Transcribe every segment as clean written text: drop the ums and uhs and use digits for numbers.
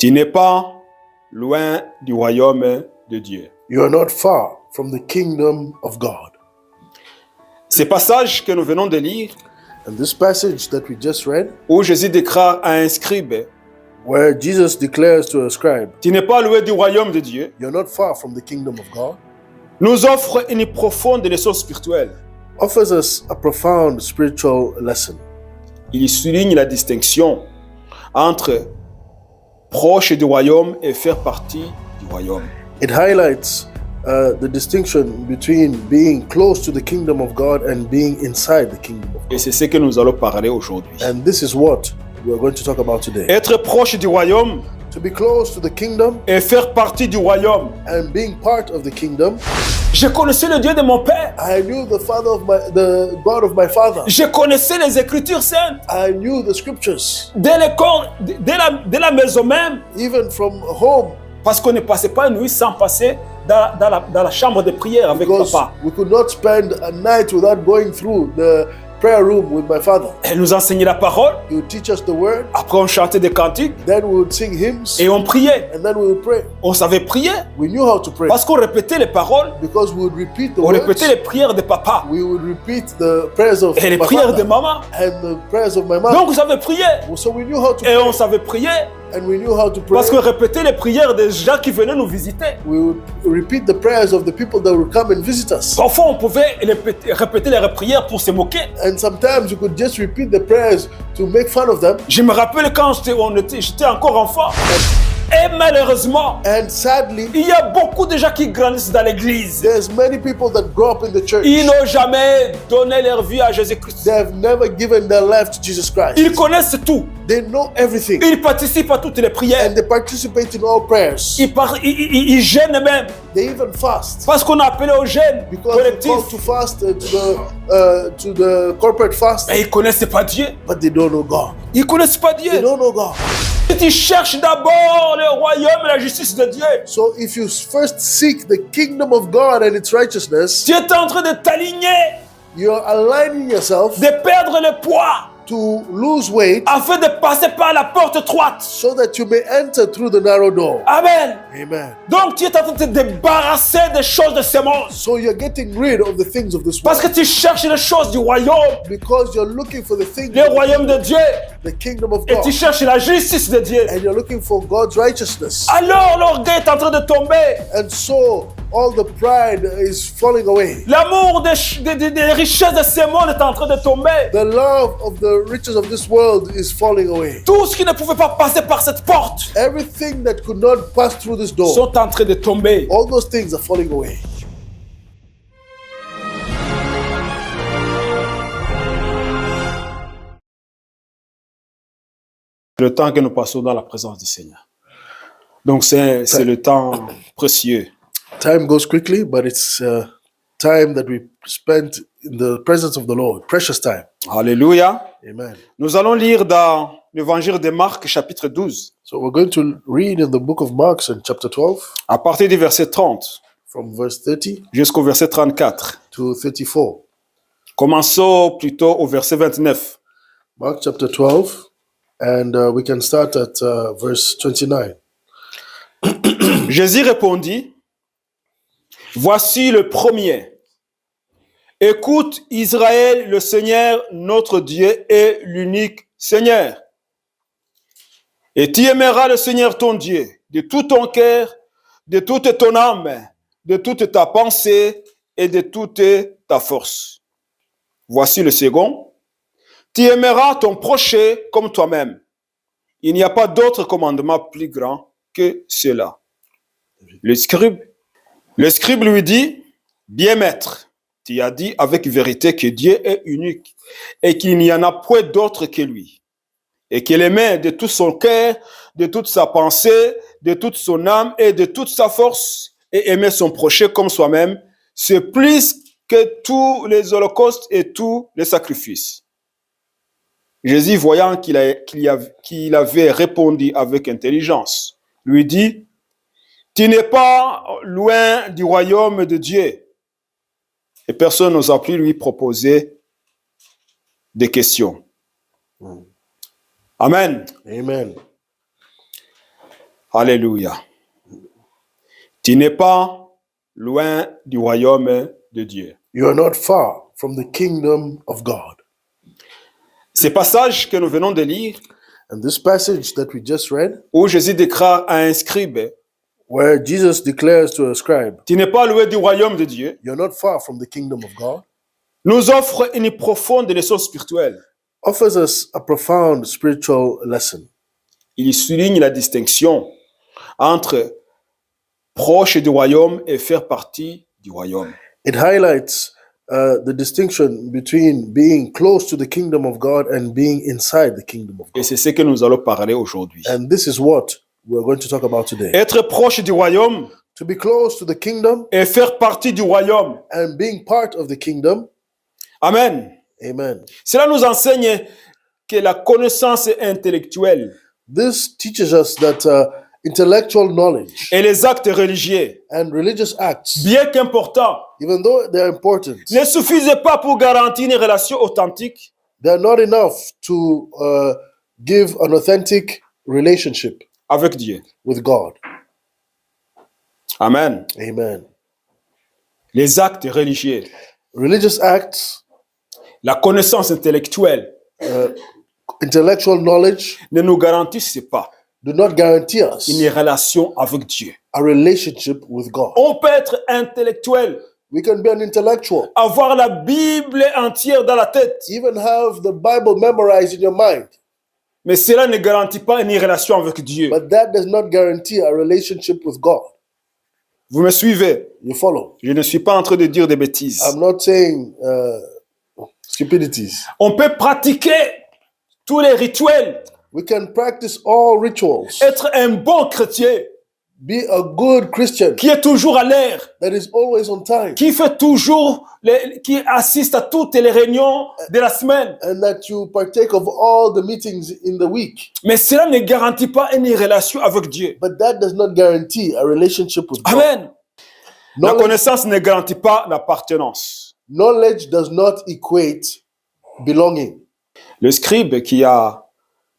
Tu n'es pas loin du royaume de Dieu. You are not far from the kingdom of God. Ces passages que nous venons de lire, And this passage that we just read, où Jésus déclare à un scribe, where Jesus declares to a scribe, tu n'es pas loin du royaume de Dieu, you're not far from the kingdom of God, nous offre une profonde leçon spirituelle. offers us a profound spiritual lesson. Il souligne la distinction entre proche du royaume et faire partie du royaume. It highlights the distinction between being close to the kingdom of God and being inside the kingdom of God. Et c'est ce que nous allons parler aujourd'hui. And this is what we are going to talk about today. Être proche du royaume To be close to the kingdom et faire partie du royaume. and being part of the kingdom. Je connaissais le Dieu de mon père. I knew the God of my father. Je connaissais les Écritures saintes. I knew the scriptures, Dès l'école, dès la maison même. even from home, Parce qu'on ne passait pas une nuit sans passer dans la chambre de prière avec because papa. we could not spend a night without going through the prayer room with my father. Elle nous enseignait la parole. He would teach us the word, Après, on chantait des cantiques then we would sing hymns, et on priait. and then we would pray. On savait prier We knew how to pray parce qu'on répétait les paroles. because we would repeat the On words. répétait les prières de papa We would repeat the prayers of et les my prières de father maman. and the prayers of my mother. Donc, vous savez prier. So we knew how to Et on pray, savait prier and we knew how to pray. parce qu'on répétait les prières des gens qui venaient nous visiter. We would repeat the prayers of the people that would come and visit us. Parfois, on pouvait répéter les prières pour se moquer. And sometimes you could just repeat the prayers to make fun of them. Je me rappelle quand j'étais encore enfant. Et malheureusement, And sadly, il y a beaucoup de gens qui grandissent dans l'église. there's many people that grow up in the church. Ils n'ont jamais donné leur vie à Jésus-Christ. They have never given their life to Jesus Christ. Ils connaissent tout. They know everything. Ils participent à toutes les prières. And they participate in all prayers. Ils jeûnent même. They even fast. Parce qu'on a appelé au jeûne Because they're collectif. called to fast to the corporate fast, Mais ils ne connaissent pas Dieu. but they don't know God. Ils ne connaissent pas They Dieu. don't know God. Si tu cherches d'abord le royaume et la justice de Dieu, So if you first seek the kingdom of God and its righteousness, tu es en train de t'aligner, you're aligning yourself de perdre le poids, to lose weight afin de passer par la porte étroite. so that you may enter through the narrow door. Amen. Amen. Donc tu es en train de te débarrasser des choses de ce monde. So you're getting rid of the things of this Parce que world tu cherches les choses du royaume, because you're looking for the things le royaume de Dieu, the kingdom of et God, tu cherches la justice de Dieu. and you're looking for God's righteousness. Alors l'orgueil est en train de tomber. And so all the pride is falling away. L'amour des richesses de ce monde est en train de tomber. The love of the riches of this world is falling away. Tout ce qui ne pouvait pas passer par cette porte Everything that could not pass through this door, sont en train de tomber. all those things are falling away. Le temps que nous passons dans la présence du Seigneur. Donc c'est le temps précieux. Time goes quickly, but it's time that we spent in the presence of the Lord. Precious time. Alléluia. Amen. Nous allons lire dans l'évangile de Marc, chapitre 12, So we're going to read in the book of Mark in chapter 12 à partir du verset 30 from verse 30 jusqu'au verset 34. to 34. Commençons plutôt au verset 29. Mark chapter 12, and we can start at verse 29. Jésus répondit, voici le premier. Écoute Israël, le Seigneur, notre Dieu, est l'unique Seigneur. Et tu aimeras le Seigneur ton Dieu de tout ton cœur, de toute ton âme, de toute ta pensée et de toute ta force. Voici le second. Tu aimeras ton prochain comme toi-même. Il n'y a pas d'autre commandement plus grand que cela. Le scribe lui dit, bien maître, tu as dit avec vérité que Dieu est unique et qu'il n'y en a point d'autre que lui. Et qu'il aimait de tout son cœur, de toute sa pensée, de toute son âme et de toute sa force et aimer son prochain comme soi-même, c'est plus que tous les holocaustes et tous les sacrifices. Jésus, voyant qu'il avait répondu avec intelligence, lui dit, tu n'es pas loin du royaume de Dieu. Et personne n'osa plus lui proposer des questions. Amen. Amen. Alléluia. Tu n'es pas loin du royaume de Dieu. You are not far from the kingdom of God. Ces passages que nous venons de lire, And this passage that we just read, où Jésus déclare à un scribe, where Jesus declares to a scribe, tu n'es pas loin du royaume de Dieu, you're not far from the kingdom of God, nous offre une profonde leçon spirituelle. offers us a profound spiritual lesson. Il souligne la distinction entre proche du royaume et faire partie du royaume. It highlights the distinction between being close to the kingdom of God and being inside the kingdom of Et God. c'est ce que nous allons parler aujourd'hui. And this is what we're going to talk about today. Être proche du royaume To be close to the kingdom et faire partie du royaume. and being part of the kingdom. Amen. Amen. Cela nous enseigne que la connaissance intellectuelle This teaches us that intellectual knowledge et les actes religieux, and religious acts, bien qu'importants, even though they're important, ne suffisent pas pour garantir une relation authentique they're not enough to give an authentic relationship avec Dieu. with God. Amen. Amen. Les actes religieux, Religious acts, la connaissance intellectuelle intellectual knowledge ne nous garantissent pas do not guarantee us une relation avec Dieu. a relationship with God. On peut être intellectuel, We can be an intellectual, avoir la Bible entière dans la tête, even have the Bible memorized in your mind, mais cela ne garantit pas une relation avec Dieu. but that does not guarantee a relationship with God. Vous me suivez? You follow? Je ne suis pas en train de dire des bêtises. I'm not saying stupidities. On peut pratiquer tous les rituels, We can practice all rituals, être un bon chrétien be a good Christian qui est toujours à l'heure, that is always on time, qui fait toujours, qui assiste à toutes les réunions de la semaine. and that you partake of all the meetings in the week. Mais cela ne garantit pas une relation avec Dieu. But that does not guarantee a relationship with God. Amen. La Knowledge, connaissance ne garantit pas l'appartenance. knowledge does not equate belonging. Le scribe qui a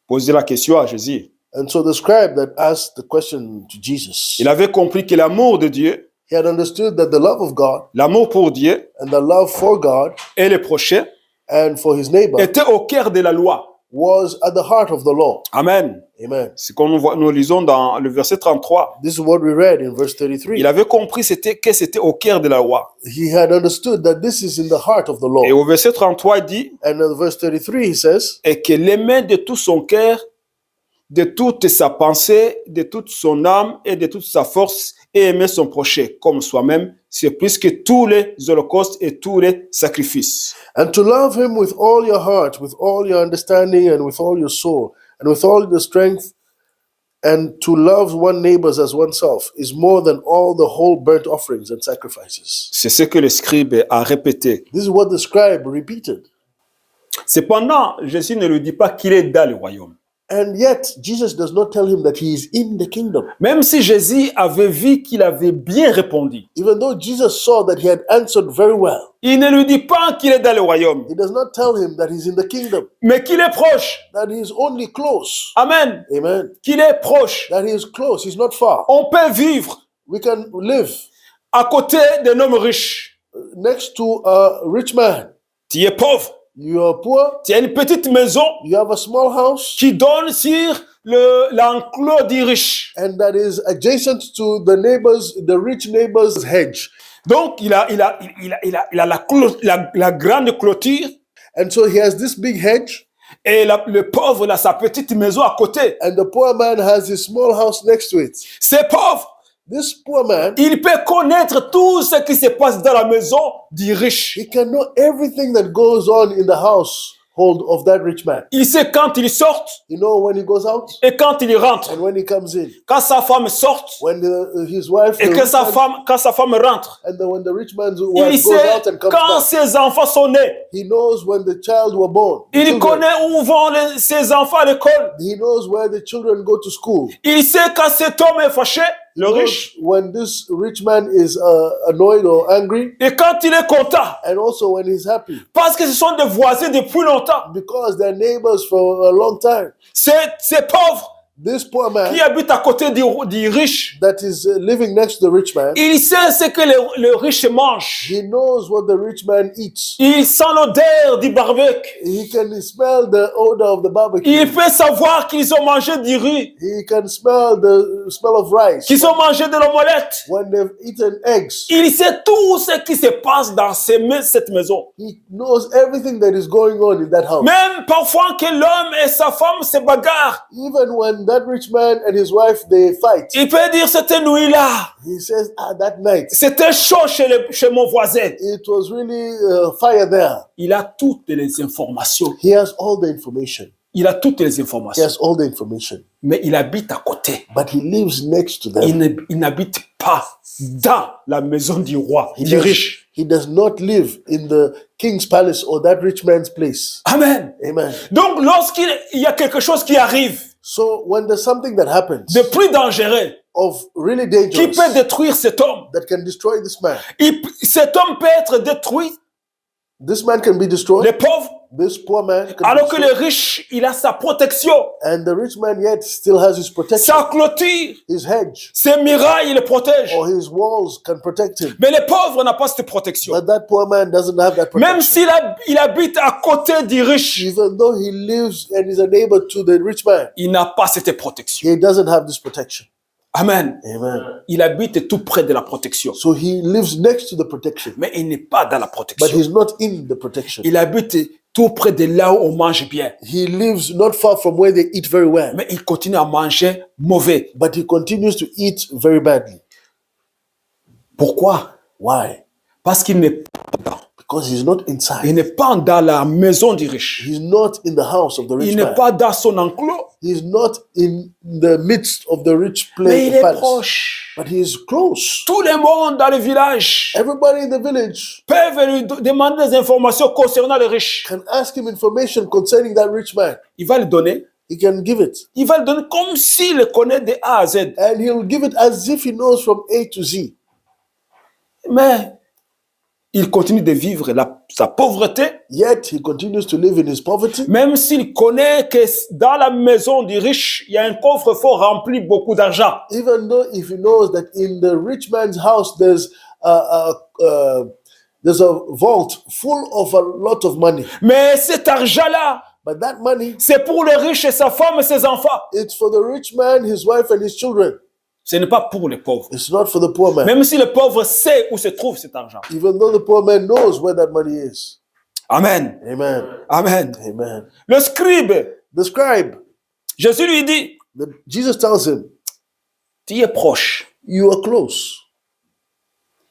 posé la question à Jésus, And so the scribe that asked the question to Jesus, il avait compris que l'amour de Dieu, he had understood that the love of God l'amour pour Dieu and the love for God et le prochain and for his neighbor était au cœur de la loi. was at the heart of the law. Amen. Amen. C'est comme nous lisons dans le verset 33. This is what we read in verse 33. Il avait compris que c'était au cœur de la loi. He had understood that this is in the heart of the law. Et au verset 33, il dit, And in verse 33, he says, et que l'aimer de tout son cœur, de toute sa pensée, de toute son âme et de toute sa force, et aimer son prochain comme soi-même, c'est plus que tous les holocaustes et tous les sacrifices. and to love him with all your heart, with all your understanding, and with all your soul, and with all your strength, and to love one neighbor as oneself is more than all the whole burnt offerings and sacrifices. C'est ce que le scribe a répété. This is what the scribe repeated. Cependant, Jésus ne lui dit pas qu'il est dans le royaume. And yet, Jesus does not tell him that he is in the kingdom. Même si Jésus avait vu qu'il avait bien répondu, Even though Jesus saw that he had answered very well, il ne lui dit pas qu'il est dans le royaume, he does not tell him that he's in the kingdom, mais qu'il est proche. that he is only close. Amen. Amen. Qu'il est proche. That he is close, he's not far. On peut vivre We can live à côté d'un homme riche. next to a rich man. Tu es pauvre. You are poor, Tu as une petite maison you have a small house, qui donne sur l'enclos du riche. and that is adjacent to the rich neighbor's hedge. Donc, il a la grande clôture And so he has this big hedge, et le pauvre a sa petite maison à côté. and the poor man has his small house next to it. C'est pauvre. This poor man, Il peut connaître tout ce qui se passe dans la maison du riche. he can know everything that goes on in the household of that rich man. Il sait quand il sort You know, when he goes out et quand il rentre. and when he comes in, Quand sa femme sort when his wife, et quand sa femme rentre. when the rich man's Il wife goes out sait and comes quand back. ses enfants sont nés. He knows when the child were born. the Il children. connaît où vont ses enfants à l'école. He knows where the children go to school. Il sait quand cet homme est fâché, le He knows riche, when this rich man is annoyed or angry, et quand il est content. and also when he's happy, Parce que ce sont des voisins depuis longtemps. because they're neighbors for a long time. C'est pauvre. This poor man qui habite à côté du riche, that is living next to the rich man, il sait ce que le riche mange. he knows what the rich man eats. Il sent l'odeur du barbecue. He can smell the odor of the barbecue. Il peut savoir qu'ils ont mangé du riz, He can smell the smell of rice. qu'ils ont mangé de l'omelette. When they've eaten eggs, Il sait tout ce qui se passe dans cette maison. he knows everything that is going on in that house. Même parfois que l'homme et sa femme se bagarrent, Even when that rich man and his wife, they fight, il peut dire cette nuit-là, he says, that night, c'était chaud chez mon voisin. it was really fire there. Il a toutes les informations. He has all the information. Il a toutes les He informations. has all the information. Mais il habite à côté. But he lives next to them. Il n'habite pas dans la maison du roi, du riche. He does not live in the king's palace or that rich man's place. Amen. Amen. Donc, lorsqu'il y a quelque chose qui arrive So when there's something that happens de plus dangereux, of really qui dangerous peut détruire cet homme, that can destroy this man, cet homme peut être détruit, this man can be destroyed. le pauvre, This poor man can be alors que destroyed. le riche, il a sa protection, And the rich man yet still has his protection, sa clôture, his hedge, ses murailles, il le protège. or his walls can protect him. Mais le pauvre n'a pas cette protection. But that poor man doesn't have that Même protection. s'il habite à côté du riche, Even though he lives and is a neighbor to the rich man, il n'a pas cette protection. he doesn't have this protection. Amen. Amen. Il habite tout près de la protection. So he lives next to the protection, Mais il n'est pas dans la but protection. he's not in the protection. Il habite tout près de là où on mange bien. He lives not far from where they eat very well, Mais il continue à manger mauvais. but he continues to eat very badly. Pourquoi? Why? Parce qu'il n'est pas dans. Because he's not Il inside. n'est pas dans la maison du riche. He's not in the house of the Il rich n'est man. pas dans son enclos. He's not in the midst of the rich Mais il place, est palace, proche. but he is close. Tout le monde dans le village Everybody in the village peut lui demander des informations concernant le riche. can ask him information concerning that rich man. Il va le donner. He can give it, Il va le donner comme s'il le connaît de A à Z. and he'll give it as if he knows from A to Z. Mais il continue de vivre sa pauvreté, Yet he continues to live in his poverty, même s'il connaît que dans la maison du riche, il y a un coffre-fort rempli de beaucoup d'argent. even though if he knows that in the rich man's house there's a vault full of a lot of money. Mais cet argent-là, But that money, c'est pour le riche et sa femme et ses enfants. it's for the rich man, his wife, and his children. Ce n'est pas pour les pauvres. It's not for the poor man. Même si le pauvre sait où se trouve cet argent. Even though the poor man knows where that money is. Amen. Amen. Amen. Amen. Le scribe, The scribe, Jésus lui dit, Jesus tells him, tu es proche. you are close.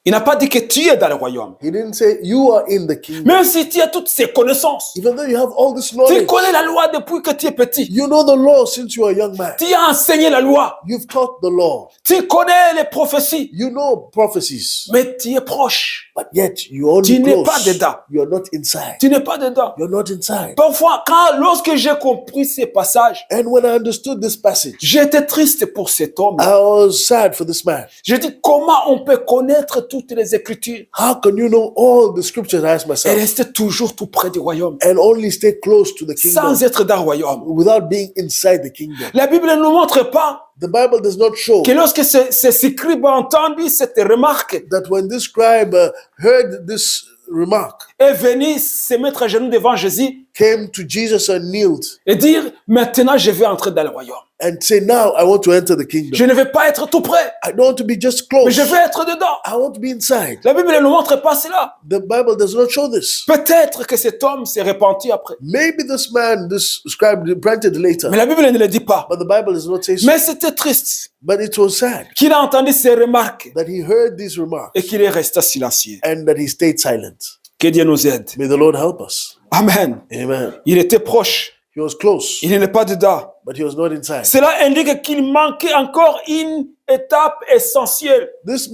Il n'a pas dit que tu es dans le royaume. He didn't say you are in the kingdom. Même si tu as toutes ces connaissances, Even though you have all this tu knowledge, connais la loi depuis que tu es petit. you know the law since you are a young man. Tu as enseigné la loi. You've taught the law. Tu connais les prophéties. You know prophecies. Mais tu es proche. But yet you are Tu only n'es pas close. dedans. You are not inside. Tu n'es pas dedans. You're not inside. Parfois, lorsque j'ai compris ces passages, And when I understood this passage, j'étais triste pour cet homme. I was sad for this man. Je dis, comment on peut connaître toutes les Écritures How can you know all the scriptures? I asked et myself. rester toujours tout près du royaume, And only stay close to the kingdom sans être dans le royaume? without being inside the kingdom. La Bible ne nous montre pas The Bible does not show que lorsque ce scribe a entendu cette remarque, that when this scribe heard this remark, est venu se mettre à genoux devant Jésus came to Jesus and kneeled et dire, maintenant je vais entrer dans le royaume. and say, now I want to enter the Je kingdom. ne vais pas être tout près, I don't want to be just mais close. je vais être dedans. I want to be inside. La Bible ne nous montre pas cela. The Bible does not show this. Peut-être que cet homme s'est repenti après. Maybe this man, this scribe repented later, Mais la Bible ne le dit pas. but the Bible does not say so. Mais c'était triste But it was sad qu'il a entendu ces remarques that he heard these remarks et qu'il est resté silencieux. and that he stayed silent. Que Dieu nous aide. May the Lord help us. Amen. Amen. Il était proche. He was close, Il n'est pas dedans. but he was not inside. Cela indique qu'il manquait encore une étape essentielle. This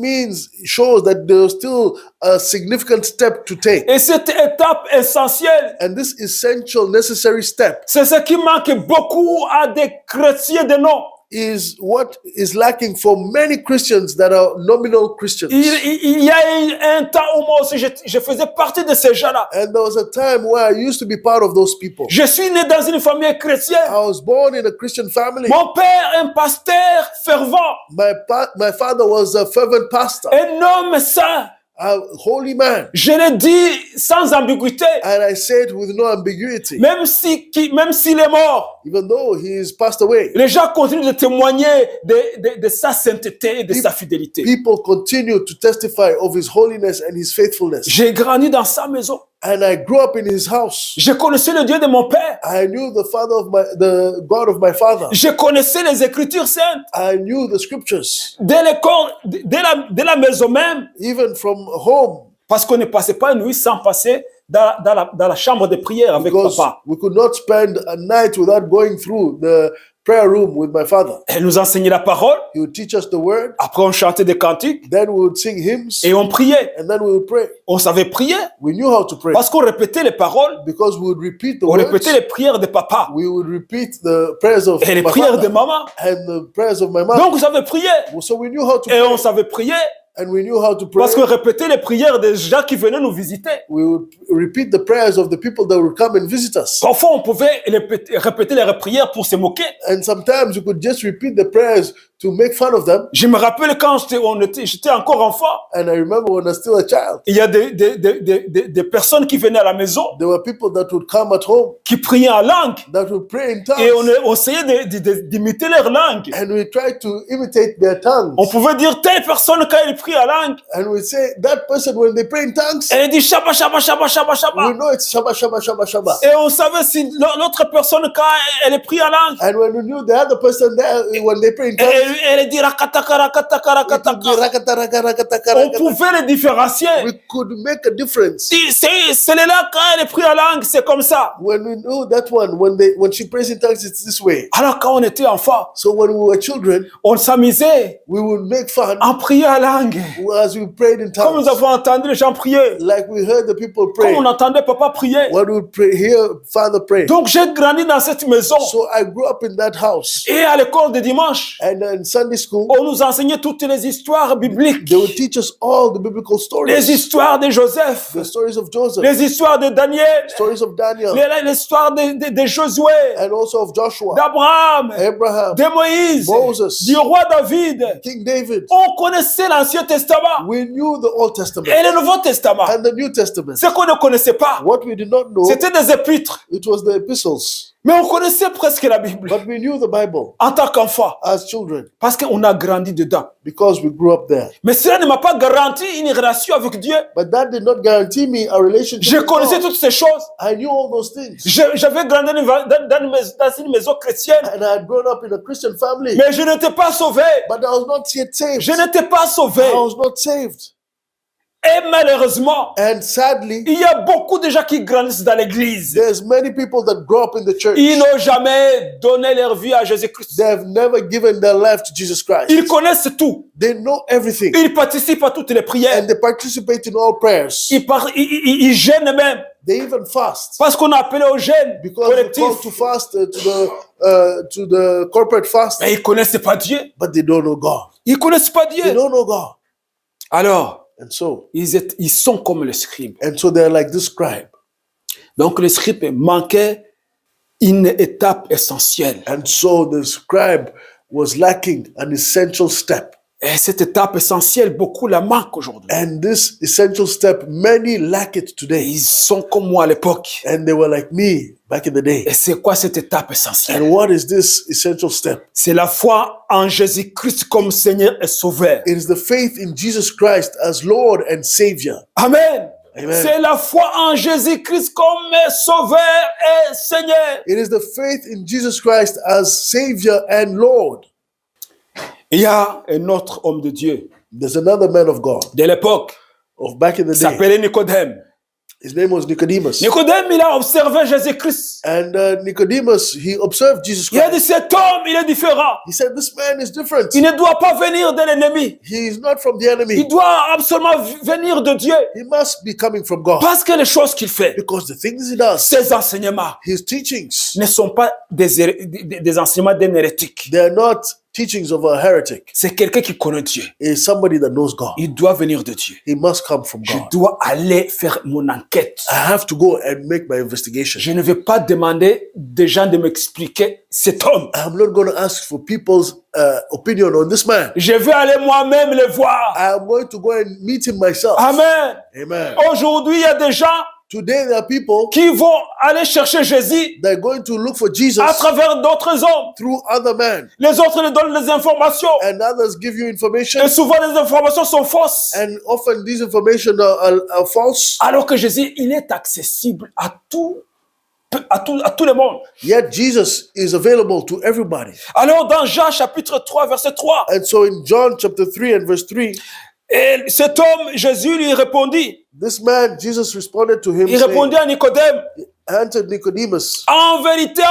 shows that there was still a significant step to take. Et cette étape essentielle, And this essential, necessary step c'est ce qui manque beaucoup à des chrétiens de nom. is what is lacking for many Christians that are nominal Christians. Il y a eu un temps où moi aussi je faisais partie de ces gens-là. And there was a time where I used to be part of those people. Je suis né dans une famille chrétienne. I was born in a Christian family. Mon père, un pasteur fervent, My father was a fervent pastor, un homme saint. a holy man. Je le dis sans ambiguïté, And I say it with no ambiguity. même s'il est mort, Even though he is passed away, les gens continuent de témoigner de sa sainteté et de sa fidélité. people continue to testify of his holiness and his faithfulness. J'ai grandi dans sa maison. And I grew up in his house. Je connaissais le Dieu de mon père. I knew the God of my father. Je connaissais les Écritures saintes. I knew the scriptures, Dès l'école, dès la maison même, even from home, parce qu'on ne passait pas une nuit sans passer dans la chambre de prière avec because papa. we could not spend a night without going through the prayer room with my father. Elle nous enseignait la parole. He would teach us the word, Après, on chantait des cantiques then we would sing hymns, et on priait. and then we would pray. On savait prier We knew how to pray parce qu'on répétait les paroles, because we would repeat the on words. répétait les prières de papa We would repeat the prayers of et les my prières de father maman. and the prayers of my mother. Donc, on savait prier So we knew how to et pray, on savait prier and we knew how to pray. parce qu'on répétait les prières des gens qui venaient nous visiter. We would repeat the prayers of the people that would come and visit us. Parfois, on pouvait répéter les prières pour se moquer. And sometimes we could just repeat the prayers to make fun of them. Je me rappelle quand j'étais encore enfant, And I remember when I was still a child, il y a des personnes qui venaient à la maison, there were people that would come at home qui priaient en langue. that would pray in Et tongues. on essayait d'imiter leur langue. And we tried to imitate their tongues. On pouvait dire telle personne quand elle prie en langue, And we say, that person, when they pray in tongues, elle dit Shabba, Shabba, Shabba, Shabba, we Shabba. know it's Shabba, Shabba, Shabba, Shabba. Et on savait si l'autre personne quand elle prie en langue, And when we knew the other person there, when they pray in tongues, elle dit Rakataka, Rakataka, it would be Rakataka. rakata, raka, rakata, On rakata. pouvait les différencier. We could make a difference. C'est là quand elle prie en langue, c'est comme ça. When we knew that one, when she prays in tongues, it's this way. Alors quand on était enfant, So when we were children, on s'amusait we would make fun en priant en langue. as we prayed in Comme tongues. nous avons entendu les gens prier, Like we heard the people comme pray. on entendait papa prier. When we pray, hear Father pray. Donc j'ai grandi dans cette maison. So I grew up in that house. Et à l'école de dimanche, And in Sunday school, on nous enseignait toutes les histoires bibliques. they would teach us all the biblical Les stories. histoires de Joseph, The stories of Joseph, les histoires de Daniel, stories of Daniel, l'histoire de Josué, and also of Joshua, d'Abraham, Abraham, de Moïse, Moses, du roi David. King David. On connaissait l'Ancien Testament We knew the Old Testament et le Nouveau Testament. and the New Testament. Ce qu'on ne connaissait pas, What we did not know, c'était des épîtres. it was the epistles, Mais on connaissait presque la Bible but we knew the Bible en tant qu'enfant as children parce qu'on a grandi dedans. because we grew up there. Mais cela ne m'a pas garanti une relation avec Dieu. But that did not guarantee me a relationship Je with connaissais God. toutes ces choses. I knew all those things. J'avais grandi dans une maison chrétienne, And I had grown up in a Christian family, mais je n'étais pas sauvé. but I was not yet saved. Je n'étais pas sauvé. I was not saved. Et malheureusement, And sadly, il y a beaucoup de gens qui grandissent dans l'église. there's many people that grow up in the church. Ils n'ont jamais donné leur vie à Jésus-Christ. They have never given their life to Jesus Christ. Ils connaissent tout. They know everything. Ils participent à toutes les prières. And they participate in all prayers. Ils gênent même. They even fast. Parce qu'on a appelé au jeûne Because they collectif. call to fast to the corporate fast, Mais ils ne connaissent pas Dieu. but they don't know God. Ils ne connaissent pas They Dieu. don't know God. Alors, And so ils sont comme le scribe. they're like this scribe. Donc le scribe manquait une étape essentielle. And so the scribe was lacking an essential step. Et cette étape essentielle, beaucoup la manquent aujourd'hui. And this essential step, many lack it today. Ils sont comme moi à l'époque. And they were like me back in the day. Et c'est quoi cette étape essentielle? And what is this essential step? C'est la foi en Jésus-Christ comme Seigneur et Sauveur. It is the faith in Jesus Christ as Lord and Savior. Amen. Amen. C'est la foi en Jésus-Christ comme Sauveur et Seigneur. It is the faith in Jesus Christ as Savior and Lord. Il y a un autre homme de Dieu There's another man of God de l'époque of back in the qui day. s'appelait Nicodème. His name was Nicodemus. Nicodème, il a observé Jésus-Christ. And Nicodemus, he observed Jesus Il a dit, Christ. cet homme, il est différent. He said, this man is different. Il ne doit pas venir de l'ennemi. He is not from the Il enemy. doit absolument venir de Dieu. He must be coming from God. Parce que les choses qu'il fait, Because the things he does, ses enseignements, his teachings, ne sont pas des enseignements d'un hérétique. they are not teachings of a heretic. C'est quelqu'un qui connaît Dieu. He is somebody that knows God. Il doit venir de Dieu. He must come from Je God. dois aller faire mon enquête. I have to go and make my investigation. Je ne vais pas demander des gens de m'expliquer cet homme. I'm not going to ask for people's opinion on this man. Je vais aller moi-même le voir. I am going to go and meet him myself. Amen. Amen. Aujourd'hui, il y a des gens Today there are people qui vont aller chercher Jésus that are going to look for Jesus à travers d'autres hommes. through other men, Les autres leur donnent les informations. and others give you information, Et souvent, les informations sont fausses. and often these information are false. Alors que Jésus, il est accessible à tout le monde. Yet Jesus is available to everybody. Alors, dans Jean chapitre 3, verset 3, And so in John chapter 3 and verse 3, et cet homme, Jésus lui répondit. this man, Jesus responded to him, Il saying, répondit à Nicodème. answered Nicodemus, En vérité,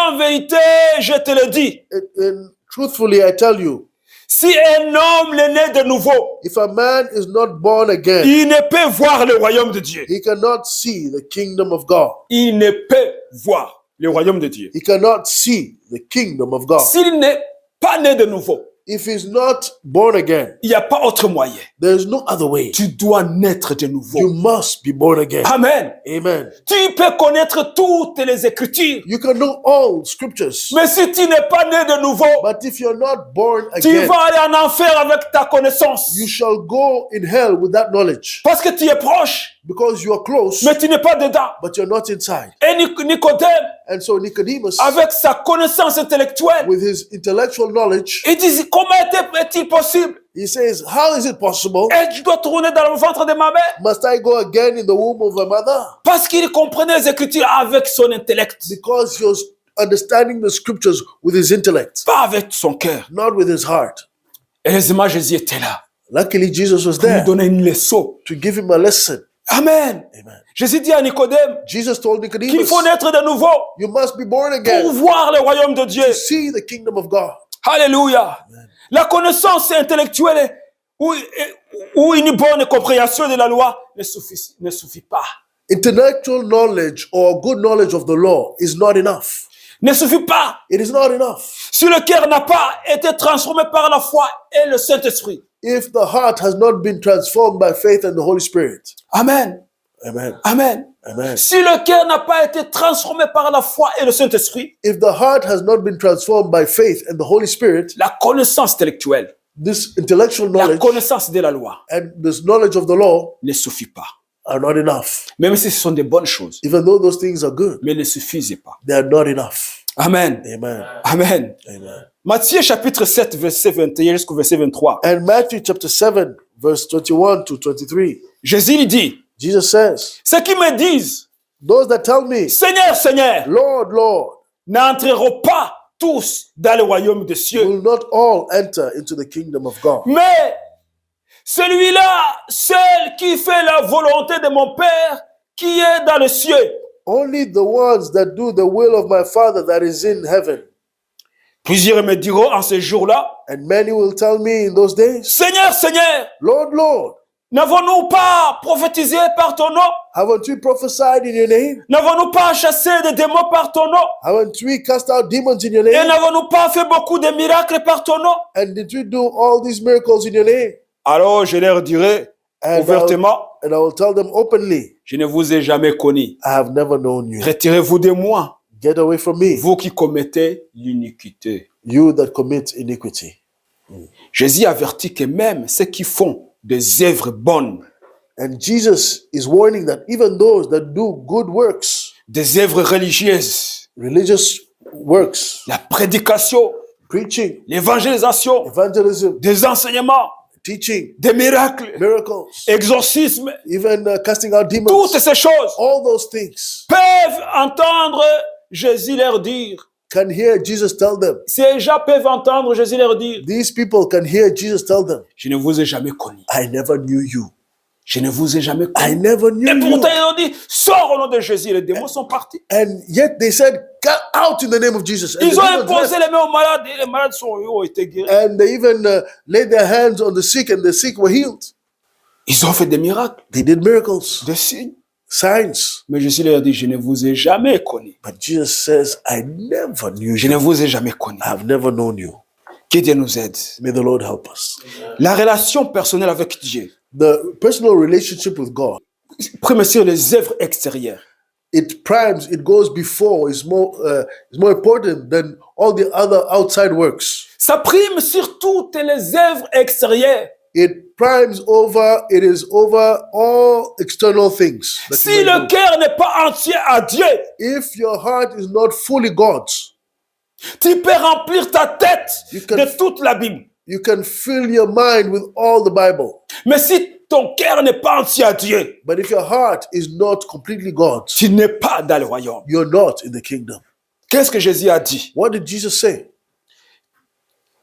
je te le dis. and truthfully I tell you, Si un homme est né de nouveau, if a man is not born again, il ne peut voir le royaume de Dieu. he cannot see the kingdom of God. Il ne peut voir le royaume de Dieu. He cannot see the kingdom of God. S'il n'est pas né de nouveau, If he's not born again, il n'y a pas autre moyen. there is no other way. Tu dois naître de You nouveau. must be born again. Amen. Amen. Tu peux connaître toutes les Écritures, You can know all scriptures, mais si tu n'es pas né de nouveau, but if you're not born tu again, vas aller en enfer avec ta connaissance. you shall go in hell with that knowledge, Parce que tu es proche, because you are close, mais tu n'es pas dedans. but you're not inside. Et Nicodème, And so Nicodemus, avec sa connaissance intellectuelle, with his intellectual knowledge, il dit, comment est-il possible? he says, how is it possible? Et je dois tourner dans le ventre de ma mère? Must I go again in the womb of a mother? Parce qu'il comprenait les Écritures avec son intellect, Because he was understanding the scriptures with his intellect, pas avec son cœur. not with his heart. Heureusement, Jésus était là Luckily, Jesus was pour lui there donner une leçon. to give him a lesson. Amen. Amen. Jésus dit à Nicodème Jesus told qu'il Nicodemus, faut naître de nouveau you must be born pour again voir le royaume de Dieu. to see the kingdom of God. Alléluia. La connaissance intellectuelle ou une bonne compréhension de la loi ne suffit pas. Intellectual knowledge or good knowledge of the law is not enough. Ne suffit pas. It is not enough. Si le cœur n'a pas été transformé par la foi et le Saint-Esprit. If the heart has not been transformed by faith and the Holy Spirit. Amen. Amen. Amen. Amen. Si le cœur n'a pas été transformé par la foi et le Saint-Esprit, If the heart has not been transformed by faith and the Holy Spirit, la connaissance intellectuelle, this intellectual la knowledge connaissance de la loi and this knowledge of the law ne suffit pas. are not enough. Même si ce sont des bonnes choses, Even though those things are good, mais ne suffisent pas. they are not enough. Amen. Amen. Amen. Amen. Matthieu chapitre 7, verset 21 jusqu'au verset 23. And Matthew chapter 7, verse 21 to 23, Jésus lui dit, Jesus says, ceux qui me disent, those that tell me, Seigneur, Seigneur, Lord, Lord, n'entreront pas tous dans le royaume des cieux. will not all enter into the kingdom of God. Mais celui-là, seul qui fait la volonté de mon Père qui est dans les cieux. Only the ones that do the will of my Father that is in heaven. Plusieurs me diront en ce jour-là, And many will tell me in those days, Seigneur, Seigneur, Lord, Lord, n'avons-nous pas prophétisé par ton nom? haven't we prophesied in your name? N'avons-nous pas chassé des démons par ton nom? Haven't we cast out demons in your Et name? n'avons-nous pas fait beaucoup de miracles par ton nom? And did we do all these miracles in your name? Alors je leur dirai ouvertement, And I will tell them openly, je ne vous ai jamais connu. I have never known you. Retirez-vous de moi, Get away from me, vous qui commettez l'iniquité. you that commit iniquity. Jésus avertit que même ceux qui font des œuvres bonnes, And Jesus is warning that even those that do good works, des œuvres religieuses, religious works, la prédication, preaching, l'évangélisation, evangelism, des enseignements, teaching, des miracles, miracles, exorcisme, even casting out demons, toutes ces choses all those things peuvent entendre Jésus leur dire. can hear Jesus tell them. Ces gens peuvent entendre Jésus leur dire, These people can hear Jesus tell them, je ne vous ai jamais connu. I never knew you. Je ne vous ai jamais I connu. never knew Et pourtant, you. ils ont dit, sors au nom de Jésus. Les démons sont partis. And yet they said, get out in the name of Jesus. And, Ils the ont demons imposé left. les mains aux malades et les malades ont été guéris. And they even laid their hands on the sick and the sick were healed. Ils ont fait des miracles, They did miracles, des signes. signs. Mais Jésus leur a dit, je ne vous ai jamais connu. But Jesus says, I never knew Je you. ne vous ai jamais connu. I have never known you. Que Dieu nous aide. May the Lord help us. La relation personnelle avec Dieu The personal relationship with God, prime sur les œuvres extérieures. it primes, it goes before, is more important than all the other outside works. Ça prime sur toutes les œuvres extérieures. It primes over, it is over all external things. that Si you may le do. cœur n'est pas entier à Dieu, If your heart is not fully God's, tu peux remplir ta tête You can- de toute la Bible. you can fill your mind with all the Bible. Mais si ton cœur n'est pas entier à Dieu, But if your heart is not completely God's, tu n'es pas dans le royaume. you're not in the kingdom. Qu'est-ce que Jésus a dit? What did Jesus say?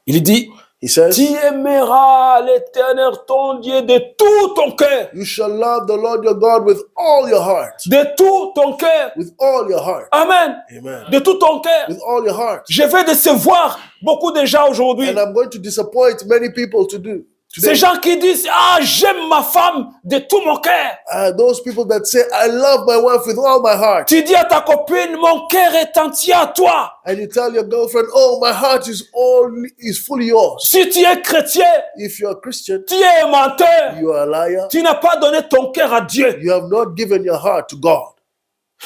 Il dit, He says, tu aimeras l'Éternel ton Dieu de tout ton cœur, you shall love the Lord your God with all your heart. de tout ton cœur. With all your heart. Amen. Amen. De tout ton cœur. With all your heart. Je vais décevoir beaucoup de gens aujourd'hui. And I'm going to disappoint many people today. Ces gens qui disent, ah, j'aime ma femme de tout mon cœur. Those people that say, I love my wife with all my heart. Tu dis à ta copine, mon cœur est entier à toi. And you tell your girlfriend, oh, my heart is fully yours. Si tu es chrétien, If you're a Christian, tu es un menteur. you are a liar. Tu n'as pas donné ton cœur à Dieu. You have not given your heart to God.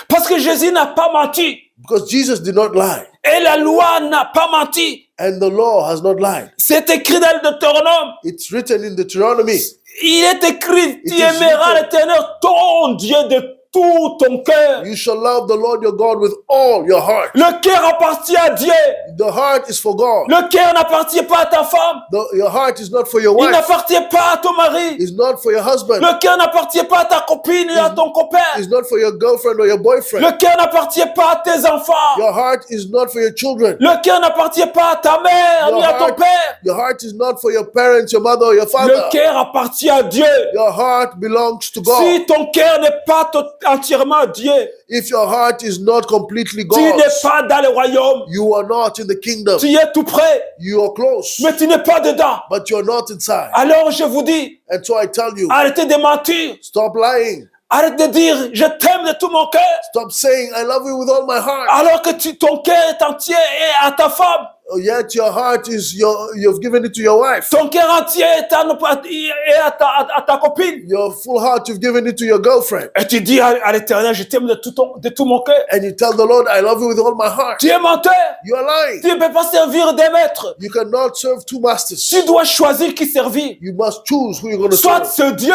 Parce que Jésus n'a pas menti. Because Jesus did not lie. Et la loi n'a pas menti. And the law has not lied. C'est écrit dans le Deutéronome. It's written in Deuteronomy. Il est écrit, It tu is aimeras written. l'Éternel, ton Dieu, de tout ton cœur. You shall love the Lord your God with all your heart. Le cœur appartient à Dieu. The heart is for God. Le cœur n'appartient pas à ta femme. Your heart is not for your Il wife. n'appartient pas à ton mari. It's not for your husband. Le cœur n'appartient pas à ta copine et à ton copain. It's not for your girlfriend or your boyfriend. Le cœur n'appartient pas à tes enfants. Your heart is not for your children. Le cœur n'appartient pas à ta mère ni à ton père. Your heart is not for your parents, your mother, or your father. Le cœur appartient à Dieu. Your heart belongs to God. Si ton cœur n'est pas entièrement à Dieu, If your heart is not completely tu n'es God's, pas dans le royaume. you are not in the kingdom. Tu es tout près, You are close, mais tu n'es pas dedans. but you're not inside. Alors je vous dis, And so I tell you, arrêtez de mentir. stop lying. Arrête de dire, je t'aime de tout mon cœur. Stop saying, I love you with all my heart. Alors que ton cœur est entier et à ta femme. Yet your heart is you've given it to your wife. Ton cœur entier est à ta copine. Your full heart, you've given it to your girlfriend. Et tu dis à l'Éternel, je t'aime de tout mon cœur. And you tell the Lord, I love you with all my heart. Tu es menteur. You are lying. Tu ne peux pas servir des maîtres. You cannot serve two masters. Tu dois choisir qui servir. You must choose who you're going to Soit serve. c'est Dieu,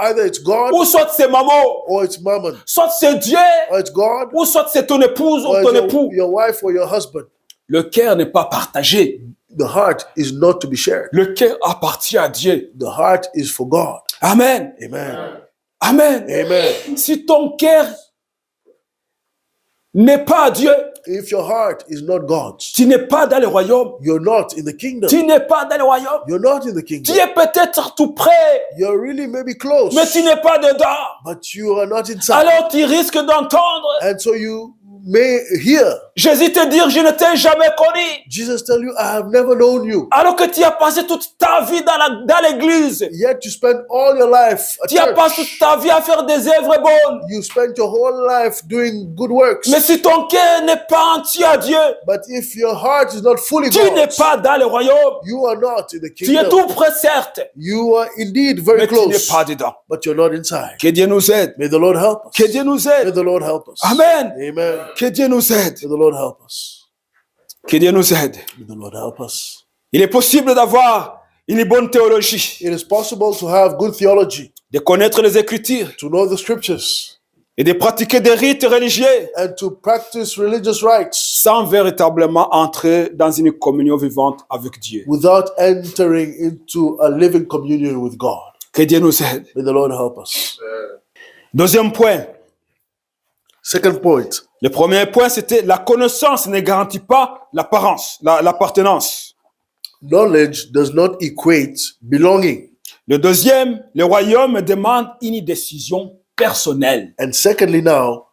Either it's God ou soit c'est maman. or it's mammon. Soit c'est Dieu, Or it's God ou soit c'est ton épouse ou or ton it's époux. your wife or your husband. Le cœur n'est pas partagé. The heart is not to be shared. Le cœur appartient à Dieu. The heart is for God. Amen. Amen. Amen. Amen. Si ton cœur n'est pas à Dieu, If your heart is not God's, tu n'es pas dans le royaume. you're not in the kingdom. Tu n'es pas dans le royaume. You're not in the Tu kingdom. es peut-être tout près, You're really maybe close, mais tu n'es pas dedans. but you are not inside. Alors tu risques d'entendre And so you may hear Jésus te dire, je ne t'ai jamais connu. Jesus tell you, I have never known you. Alors que tu as passé toute ta vie dans l'église. Yet you spend all your life at Tu as passé toute church. ta vie à faire des œuvres bonnes. You spent your whole life doing good works. Mais si ton cœur n'est pas entier à Dieu, But if your heart is not fully tu n'es God's, pas dans le royaume. you are not in the Tu es kingdom. tout près, certes, You are indeed very mais tu n'es close, pas dedans. but you're not inside. Que Dieu nous aide. May the Lord help us. Que Dieu nous May aide. the Lord help us. Amen. Amen. Que Dieu nous aide. May the Lord help us. Que Dieu nous aide. May the Lord help us. Il est possible d'avoir une bonne théologie, It is possible to have good theology, de connaître les Écritures to know the scriptures, et de pratiquer des rites religieux and to practice religious rites sans véritablement entrer dans une communion vivante avec Dieu. without entering into a living communion with God. Que Dieu nous aide. May the Lord help us. Deuxième point. Second point. Le premier point, c'était la connaissance ne garantit pas l'apparence, l'appartenance. Knowledge does not equate belonging. Le deuxième, le royaume demande une décision personnelle. And secondly, now,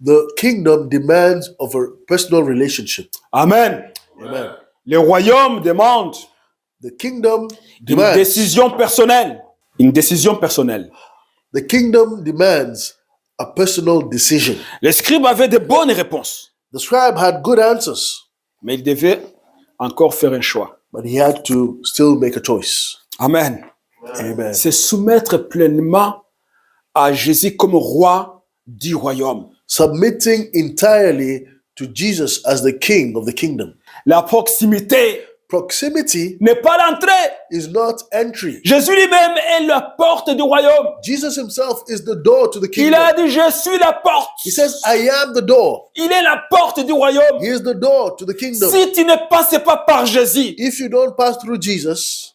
the kingdom demands of a personal relationship. Amen. Amen. Le royaume demande The kingdom une demands. décision personnelle. Une décision personnelle. The kingdom demands a personal decision. Les scribes avaient de bonnes réponses, The scribe had good answers, mais il devait encore faire un choix. but he had to still make a choice. Amen. Amen. C'est soumettre pleinement à Jésus comme roi du royaume. Submitting entirely to Jesus as the king of the kingdom. La proximité Proximity n'est pas l'entrée. is not entry. Jésus lui-même est la porte du royaume. Jesus himself is the door to the Il kingdom. a dit, je suis la porte. He says, I am the door. Il est la porte du royaume. He is the door to the kingdom. Si tu ne passes pas par Jésus, If you don't pass through Jesus,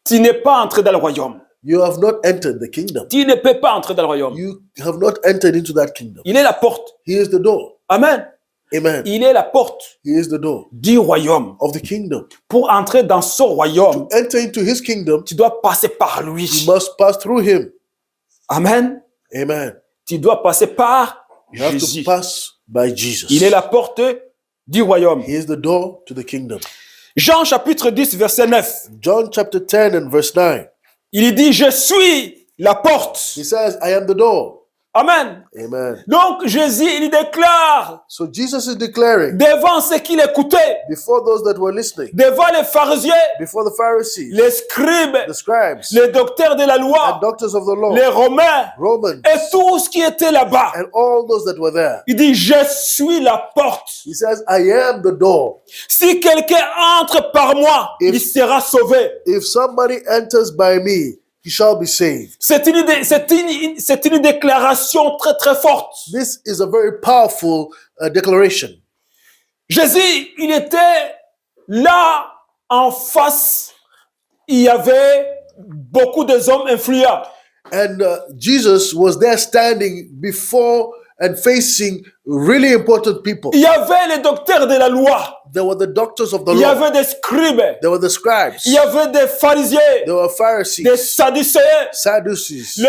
tu n'es pas entré dans le royaume. you have not entered the kingdom. Tu ne peux pas entrer dans le royaume. You have not entered into that kingdom. Il est la porte. He is the door. Amen. Amen. Il est la porte He is the door du royaume. of the kingdom. Pour entrer dans son royaume, Enter into his kingdom, tu dois passer par lui. you must pass through him. Amen. Amen. Tu dois passer par You have Jésus. to pass by Jesus. Il est la porte du royaume. He is the door to the kingdom. Jean chapitre 10, verset 9. John chapter 10 and verse 9. Il dit, je suis la porte. He says, I am the door. Amen. Amen. Donc Jésus, il déclare So Jesus is declaring devant ceux qui l'écoutaient, before those that were listening, devant les pharisiens, before the Pharisees, les scribes, the scribes, les docteurs de la loi, and doctors of the law, les romains Romans, et tous qui étaient là-bas. and all those that were there. Il dit, je suis la porte. He says, I am the door. Si quelqu'un entre par moi, If- il sera sauvé. If somebody enters by me, he shall be saved. C'est une déclaration très très forte. This is a very powerful declaration. Jésus, il était là en face. Il y avait beaucoup de hommes influents. And Jesus was there standing before and facing really important people. Il y avait les docteurs de la loi. There were the doctors of the Il y law. avait des scribes. There were the scribes. Il y avait des pharisiens, There were des Pharisees, sadducéens, Sadducees,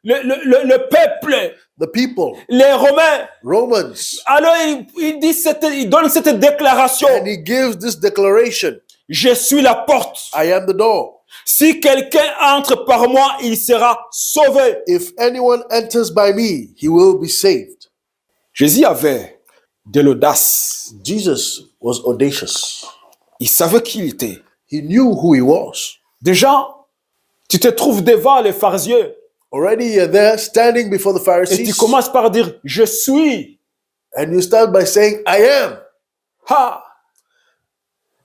le peuple, the people, les Romains. Romans. Alors il donne cette déclaration. And he gives this declaration, Je suis la porte. I am the door. Si quelqu'un entre par moi, il sera sauvé. If anyone enters by me, he will be saved. Jésus avait de l'audace. Jesus was audacious. Il savait qui il était. He knew who he was. Déjà, tu te trouves devant les pharisiens Already you're there standing before the et tu Pharisees. commences par dire, je suis. And you start by saying, I am. Ah,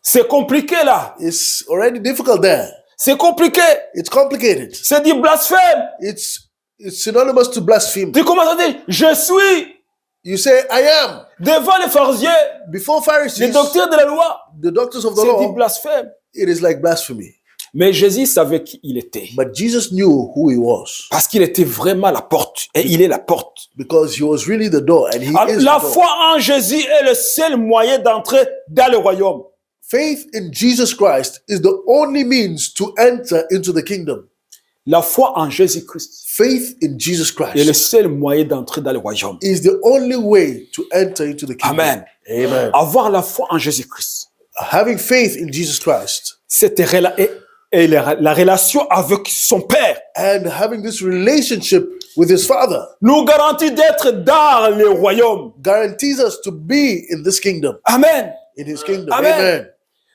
c'est compliqué là. It's already difficult there. C'est compliqué. It's complicated. C'est du blasphème. It's synonymous to blaspheme. Tu commences à dire, je suis. You say, I am. Devant les pharisiens, Before les Pharisees, docteurs de la loi, the doctors of the c'est du law, blasphème. it is like blasphemy. Mais Jésus savait qui il était. But Jesus knew who he was Parce qu'il était vraiment la porte. Et il est la porte. because he was really the door and he Alors, is la the door. foi en Jésus est le seul moyen d'entrer dans le royaume. Faith in Jesus Christ is the only means to enter into the kingdom. La foi en Jésus-Christ Faith in Jesus est le Christ seul moyen d'entrer dans le royaume. is the only way to enter into the kingdom. Amen. Amen. Avoir la foi en Jésus-Christ, Having faith in Jesus Christ c'était la relation avec son Père and having this relationship with his Father nous garantit d'être dans le royaume. guarantees us to be in this kingdom, Amen. in his kingdom. Amen. Amen.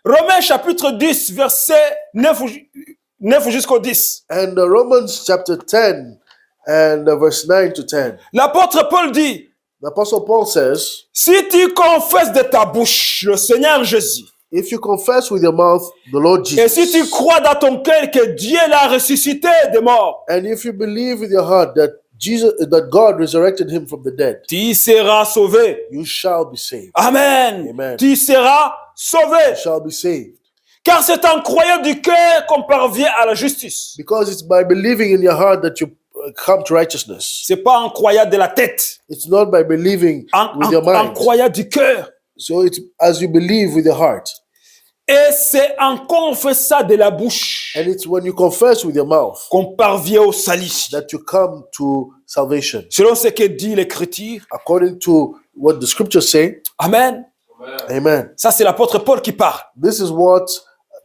Romains chapitre 10, verset 9 jusqu'au 10. And Romans chapter 10 and verse 9 to 10. L'apôtre Paul dit, The Apostle Paul says, si tu confesses de ta bouche le Seigneur Jésus, if you confess with your mouth the Lord et si tu Jesus, crois dans ton cœur que Dieu l'a ressuscité des morts, and if you believe with your heart that God resurrected him from the dead, tu seras sauvé. you shall be saved. Amen. Amen. Tu seras sauvé. You shall be saved. Car c'est en croyant du cœur qu'on parvient à la justice. Because it's by believing in your heart that you come to righteousness. C'est pas en croyant de la tête. It's not by believing with your En mind. croyant du cœur. So it's as you believe with your heart. Et c'est en confessant de la bouche And it's when you confess with your mouth qu'on parvient au salut. that you come to salvation. Selon ce que dit l'Écriture. According to what the scriptures say. Amen. Amen. Ça, c'est l'apôtre Paul qui parle. This is what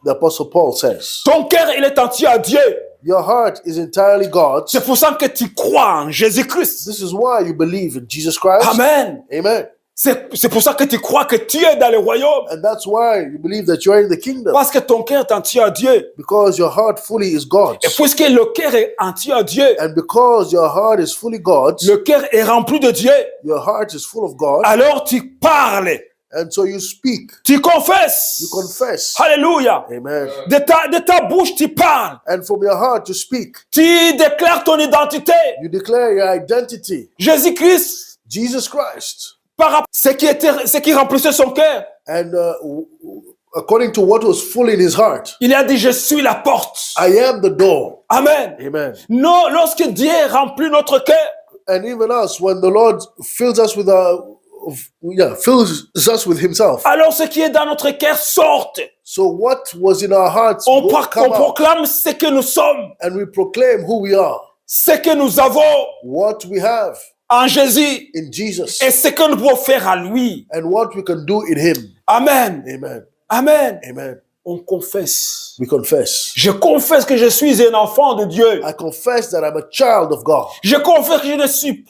the Apostle Paul says. Ton cœur, il est entier à Dieu. Your heart is entirely God's. C'est pour ça que tu crois en Jésus-Christ. This is why you believe in Jesus Christ. Amen. Amen. C'est pour ça que tu crois que tu es dans le royaume. And that's why you believe that you are in the kingdom. Parce que ton cœur est entier à Dieu. Because your heart fully is God's. Et puisque le cœur est entier à Dieu, And because your heart is fully God's, le cœur est rempli de Dieu, your heart is full of God. alors tu parles, And so you speak. tu confesses. You confess. Alléluia. Amen. De ta bouche, tu parles. And from your heart you speak. Tu déclares ton identité. You declare your identity. Jésus-Christ, Jesus Christ. par rapport à ce qui remplissait son cœur, And according to what was full in his heart, il a dit, je suis la porte. I am the door. Amen. Amen. Non, lorsque Dieu remplit notre cœur, And even us, when the Lord fills us with himself. alors ce qui est dans notre cœur sort. So what was in our hearts On will come out, proclame ce que nous sommes, and we proclaim who we are, ce que nous avons what we have en Jésus in Jesus, et ce que nous pouvons faire à lui. and what we can do in him. Amen. Amen. Amen. Amen. On confesse. We confess. Je confesse que je suis un enfant de Dieu. I confess that I'm a child of God. Je confesse que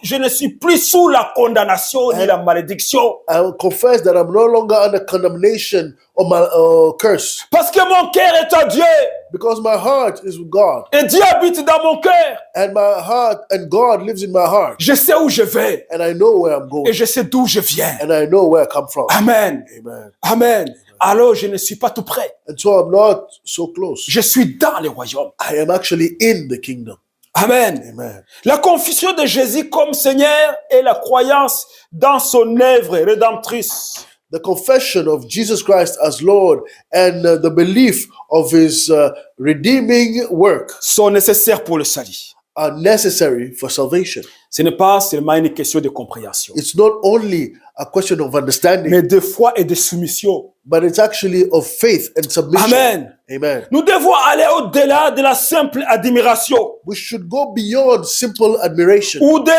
je ne suis plus sous la condamnation ni la malédiction. I confess that I'm no longer under condemnation or curse. Parce que mon cœur est à Dieu. Because my heart is with God. Et Dieu habite dans mon cœur. And my heart and God lives in my heart. Je sais où je vais. And I know where I'm Et going. je sais d'où je viens. And I know where I come from. Amen. Amen. Amen. Alors je ne suis pas tout près. And so I'm not so close. Je suis dans le royaume. I am actually in the kingdom. Amen. Amen. La confession de Jésus comme Seigneur et la croyance dans son œuvre rédemptrice The confession of Jesus Christ as Lord and the belief of his redeeming work sont nécessaires pour le salut. are necessary for salvation. Ce n'est pas seulement une question de compréhension, It's not only a question of understanding, mais de foi et de soumission. but it's actually of faith and submission. Amen. Amen. Nous devons aller au-delà de la simple admiration We should go beyond simple admiration ou de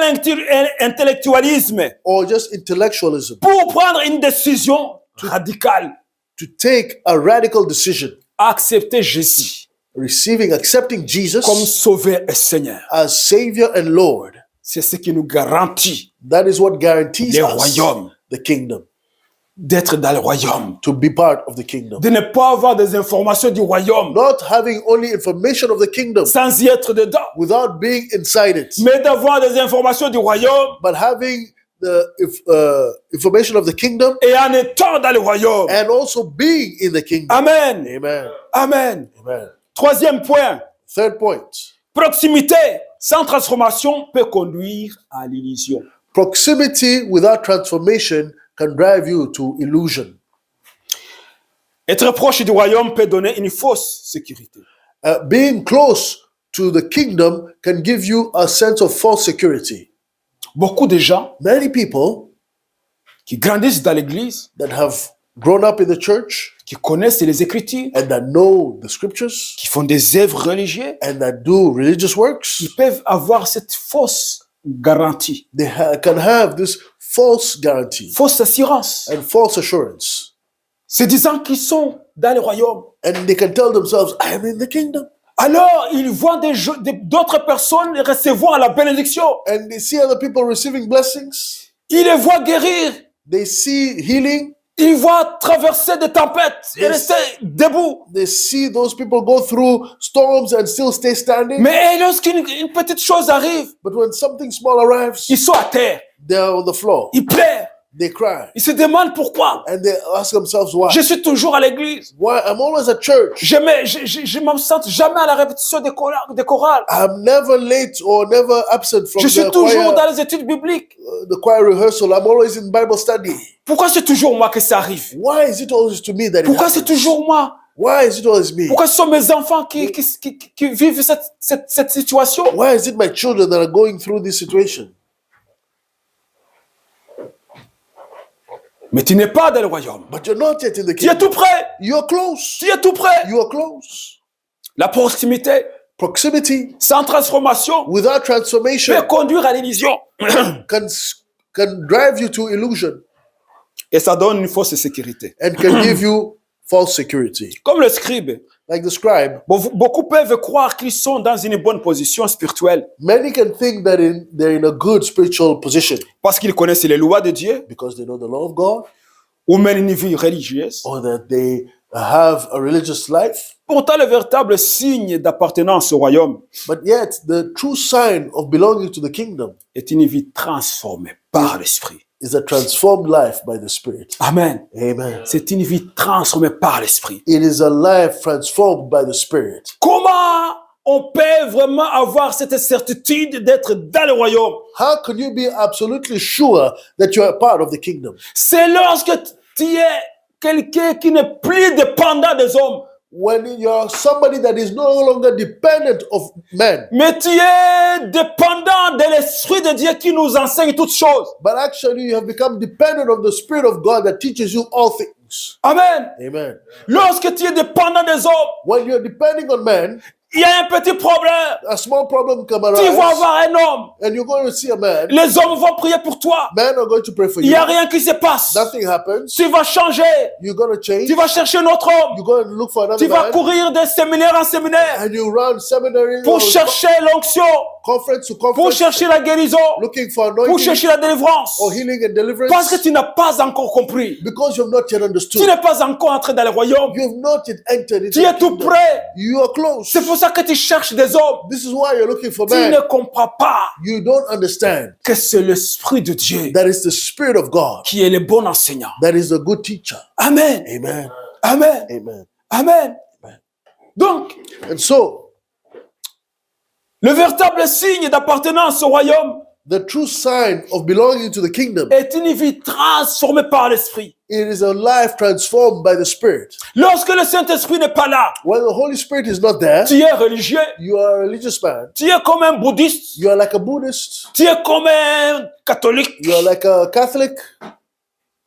l'intellectualisme or just intellectualism pour prendre une décision radicale. to take a radical decision, Accepter Jésus accepting Jesus comme Sauveur et Seigneur. as Savior and Lord. C'est ce qui nous garantit That is what guarantees le us royaume, the kingdom, d'être dans le royaume, to be part of the kingdom. de ne pas avoir des informations du royaume Not having only information of the kingdom sans y être dedans, without being inside it, mais d'avoir des informations du royaume but having the information of the kingdom et en étant dans le royaume. and also being in the kingdom. Amen. Amen. Amen. Amen. Troisième point, Third point. proximité sans transformation peut conduire à l'illusion. Proximity without transformation can drive you to illusion. Être proche du royaume peut donner une fausse sécurité. Being close to the kingdom can give you a sense of false security. Beaucoup de gens Many people qui grandissent dans l'église, that have grown up in the church qui connaissent les Écritures, and that know the scriptures qui font des œuvres religieuses, and that do religious works, ils peuvent avoir cette fausse garantie, they can have this false guarantee fausse assurance, and false assurance. se disant qu'ils sont dans le royaume. And they can tell themselves, I am in the kingdom. Alors, ils voient d'autres personnes recevoir la bénédiction. And they see other people receiving blessings. Ils les voient guérir. They see healing. Ils voient traverser des tempêtes et rester debout. They see those people go through storms and still stay standing. Mais lorsqu'une petite chose arrive, But when something small arrives, ils sont à terre. they're on the floor. Ils pleurent. They cry. Ils se demandent pourquoi. And they ask themselves why. Je suis toujours à l'église. Why? I'm always at church. Je me sens jamais à la répétition des chorales. I'm never late or never absent from Je suis the toujours choir, dans les études bibliques. the choir rehearsal. I'm always in Bible study. Pourquoi c'est toujours moi que ça arrive? Why is it always to me that it Pourquoi c'est happens? toujours moi? Why is it always me? Pourquoi ce sont mes enfants qui vivent cette situation? Why is it my children that are going through this situation? Mais tu n'es pas dans le royaume. But you're not yet in the Tu es kingdom. tout près. You're close. Tu es tout près. You are close. La proximité Proximity sans transformation without transformation peut conduire à l'illusion. can drive you to illusion Et ça donne une fausse sécurité. and can give you false security. Comme le scribe. Like the scribe, Beaucoup peuvent croire qu'ils sont dans une bonne position spirituelle many can think that they're in a good spiritual position parce qu'ils connaissent les lois de Dieu because they know the law of God ou mènent une vie religieuse. or that they have a religious life. Pourtant, le véritable signe d'appartenance au royaume But yet, the true sign of belonging to the kingdom est une vie transformée par l'Esprit. is a transformed life by the Spirit. Amen. Amen. C'est une vie transformée par l'Esprit. It is a life transformed by the Spirit. Comment on peut vraiment avoir cette certitude d'être dans le royaume? How can you be absolutely sure that you are part of the kingdom? C'est lorsque tu es quelqu'un qui n'est plus dépendant des hommes, When you're somebody that is no longer dependent of men, mais tu es dépendant de l'Esprit de Dieu qui nous enseigne toutes choses. but actually you have become dependent of the Spirit of God that teaches you all things. Amen. Amen. Lorsque tu es dépendant des hommes, When you're depending on men, il y a un petit problème. a small problem come Tu vas arise, avoir un homme. and you're going to see a man. Les hommes vont prier pour toi. Men are going to pray for Il n'y you. a rien qui se passe. Nothing happens. Tu vas changer. You're going to change. Tu vas chercher un autre homme. You're going to look for another Tu vas man, courir de séminaire en séminaire and you run seminary pour or chercher l'onction, conference to pour conference, chercher la guérison, looking for pour anointing chercher la délivrance. or healing and deliverance, Parce que tu n'as pas encore compris. because you have not yet Tu understood. n'es pas encore entré dans le royaume. You have not yet entered into Tu es the tout kingdom. près. You are close. C'est pour ça que tu cherches des hommes. This is why you're looking for Tu men. ne comprends pas You don't understand que c'est l'Esprit de Dieu that is the Spirit of God qui est le bon enseignant. that is the good teacher. Amen. Amen. Amen. Amen. Amen. Donc, And so, le véritable signe d'appartenance au royaume the true sign of belonging to the kingdom, est une vie transformée par l'Esprit. it is a life transformed by the Spirit. Lorsque le Saint-Esprit n'est pas là, When the Holy Spirit is not there, tu es religieux, you are a religious man. tu es comme un bouddhiste, You are like a Buddhist. tu es comme un catholique. You are like a Catholic.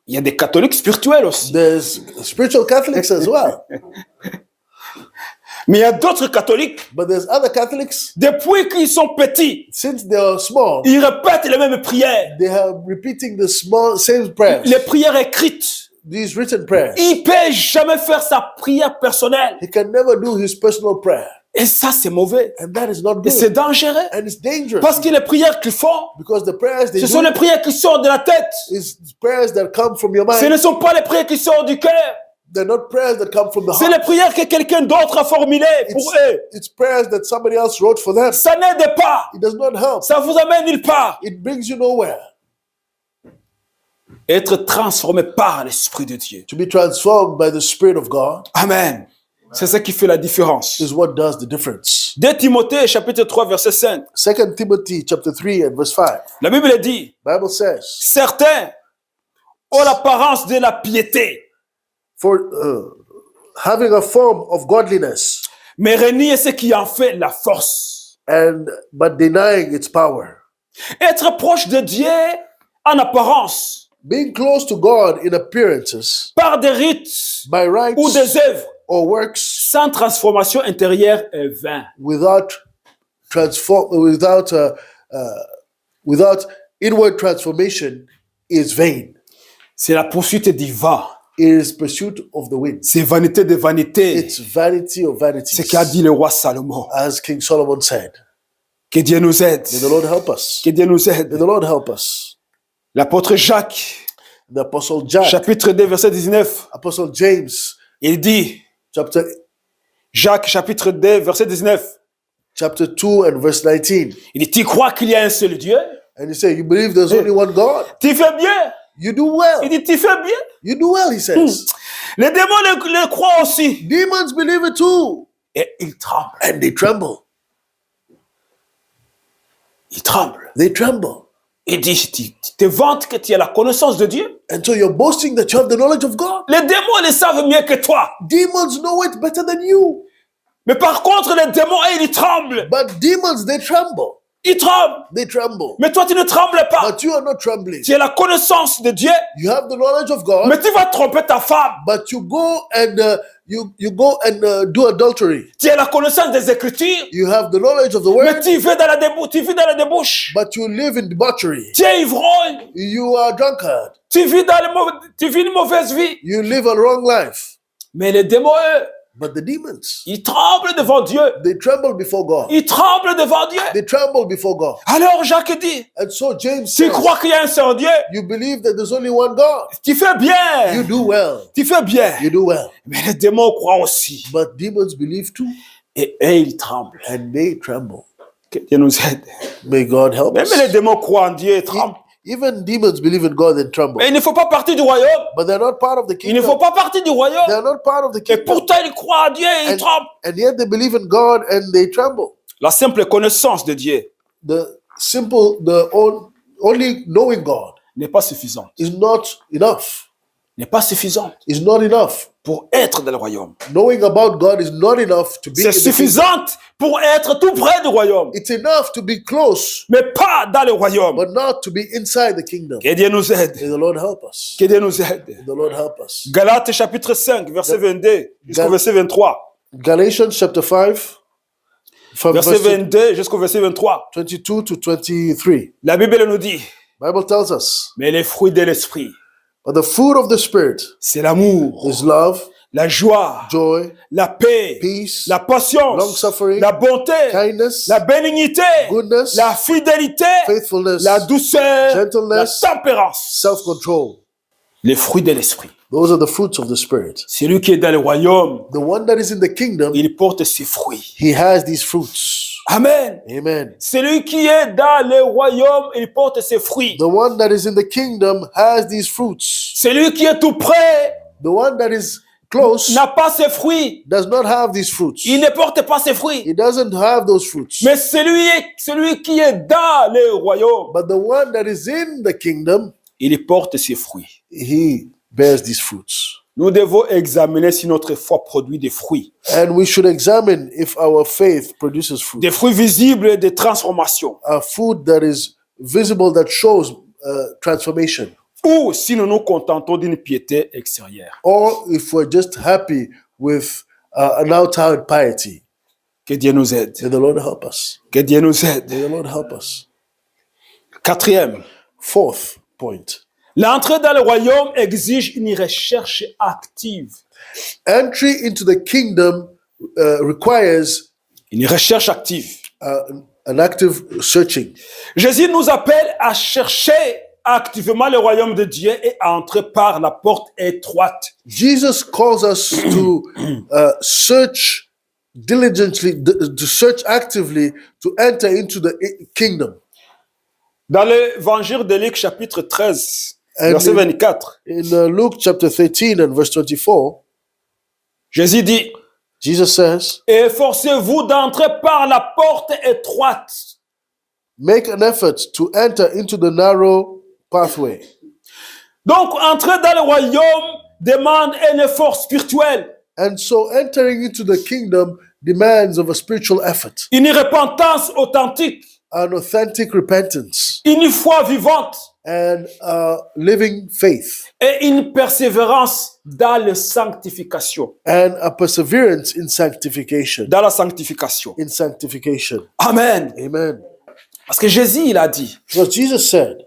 Il y a des catholiques spirituels aussi. There's spiritual Catholics as well. Mais il y a d'autres catholiques, But there's other Catholics, depuis qu'ils sont petits, since they are small, ils répètent les mêmes prières. they are repeating the same prayers, Les prières écrites. these written prayers. Il ne peut jamais faire sa prière personnelle. He can never do his personal prayer. Et ça, c'est mauvais. And that is not Et c'est good. dangereux. And it's dangerous. Parce que les prières qu'ils font, Because the prayers they ce sont do les prières qui sortent de la tête. is prayers that come from your Ce mind. ne sont pas les prières qui sortent du cœur. They're not prayers that come from the C'est les heart. prières que quelqu'un d'autre a formulées pour eux. It's prayers that somebody else wrote for them. Ça n'aide pas. It does not help. Ça vous amène nulle part. It brings you nowhere. Être transformé par l'Esprit de Dieu. To be transformed by the Spirit of God Amen. C'est ce qui fait la différence. is what does the difference. 2 Timothée chapitre 3 verset 5. 2 Timothy chapter 3 and verse 5. La Bible dit, Bible says, certains ont l'apparence de la piété, for having a form of godliness mais renient ce qui en fait la force. but denying its power. Être proche de Dieu en apparence, Being close to God in appearances, par des rites by rites ou des œuvres, or works, sans transformation intérieure est vain. without inward transformation is vain. C'est la poursuite du vent. It is pursuit of the wind. C'est vanité de vanité. It's vanity of vanities, C'est ce qu'a dit le roi Salomon. as King Solomon said. Que Dieu nous aide. May the Lord help us. Que Dieu nous May aide. the Lord help us. L'apôtre Jacques, The Apostle Jack, chapitre 2, verset 19, Apostle James, il dit, chapter Jacques, chapitre 2, verset 19, 2 and verse 19. il dit, tu crois qu'il y a un seul Dieu? And he said, you believe there's only one God? Tu fais bien. You do well. Il dit, tu fais bien. You do well, he says. Les démons le croient aussi. Demons believe it too. Et ils tremblent. And they tremble. Ils tremblent. They tremble. Il dit, tu te vantes que tu as la connaissance de Dieu. And so you're boasting that you have the knowledge of God. Les démons le savent mieux que toi. Demons know it better than you. Mais par contre, les démons, ils tremblent. But demons, they tremble. Ils tremblent. They tremble. Mais toi, tu ne trembles pas. But you are not trembling. Tu as la connaissance de Dieu, You have the knowledge of God, mais tu vas tromper ta femme. but you go and do adultery. Tu as la connaissance des Écritures, You have the knowledge of the mais word, tu vis dans la débauche. but you live in debauchery. Tu es ivrogne. You are drunkard. Tu vis une mauvaise vie. You live a wrong life. Mais les démons, eux, But the demons, ils tremblent devant Dieu. they tremble before God. Ils tremblent devant Dieu. They tremble before God. Alors Jacques dit, And so James tu says, crois qu'il y a un seul Dieu? you believe that there's only one God. Tu fais You bien. do well. Tu fais bien. You do well. Mais les démons croient aussi. But demons believe too, Et eux, ils tremblent. and they tremble. Que Dieu nous aide. May God help Même us. les démons croient en Dieu et tremblent. Even demons believe in God and tremble. Mais il ne faut pas partir du royaume. But they're not part of the Il ne faut kingdom. pas partir du royaume. They're not part of the Et kingdom. pourtant, ils croient en Dieu et ils tremblent. And yet they believe in God and they tremble. La simple connaissance de Dieu Only knowing God n'est pas suffisante. is not enough. N'est pas suffisante Is not enough. pour être dans le royaume. Knowing about God is not enough to be in C'est the kingdom. suffisante pour être tout près du royaume. It's enough to be close, Mais pas dans le royaume. but not to be inside the kingdom. Que Dieu nous aide. May the Lord help us. Que Dieu nous aide. May the Lord help us. Galates chapitre 5, verset 22 jusqu'au Gal- verset 23. Galatians chapter 5, from Verset verse 22 jusqu'au verset 23. 22 to 23. La Bible nous dit, Bible tells us, mais les fruits de l'esprit, but the fruit of the Spirit c'est l'amour, is love, la joie, joy, la paix, peace, la patience, long-suffering, la bonté, kindness, la bénignité, goodness, la fidélité, faithfulness, la douceur, la gentleness, tempérance. self-control. Les fruits de l'esprit. Those are the fruits of the Spirit. Celui qui est dans le royaume, The one that is in the kingdom, il porte ses fruits. he has these fruits. Amen. Amen. Celui qui est dans le royaume, il porte ses fruits. The one that is in the kingdom has these fruits. Celui qui est tout près The one that is close n'a pas ses fruits. does not have these fruits. Il ne porte pas ses fruits. He doesn't have those fruits. Mais celui qui est dans le royaume, But the one that is in the kingdom, il porte ses fruits. he bears these fruits. Nous devons examiner si notre foi produit des fruits. And we should examine if our faith produces fruit. Des fruits visibles et de transformation. A fruit that is visible, that shows transformation. Ou si nous nous contentons d'une piété extérieure. Or if we're just happy with an outward piety. Que Dieu nous aide. May the Lord help us. Que Dieu nous aide. May the Lord help us. Quatrième, Fourth point. l'entrée dans le royaume exige une recherche active. Entry into the kingdom requires Une recherche active. an active searching. Jésus nous appelle à chercher activement le royaume de Dieu et à entrer par la porte étroite. Jesus calls us to search diligently, to search actively, to enter into the kingdom. Dans l'évangile de Luc chapitre 13, And verset 24, In Luke chapter 13 and verse 24, Jésus dit, Jesus says, efforcez-vous d'entrer par la porte étroite. make an effort to enter into the narrow pathway. Donc, entrer dans le royaume demande un effort spirituel, And so entering into the kingdom demands of a spiritual effort, une repentance authentique, an authentic repentance, une foi vivante and living faith, et une persévérance dans la sanctification. and a perseverance in sanctification. Dans la sanctification. In sanctification. Amen. Amen. Parce que Jésus, il a dit, Because Jesus said,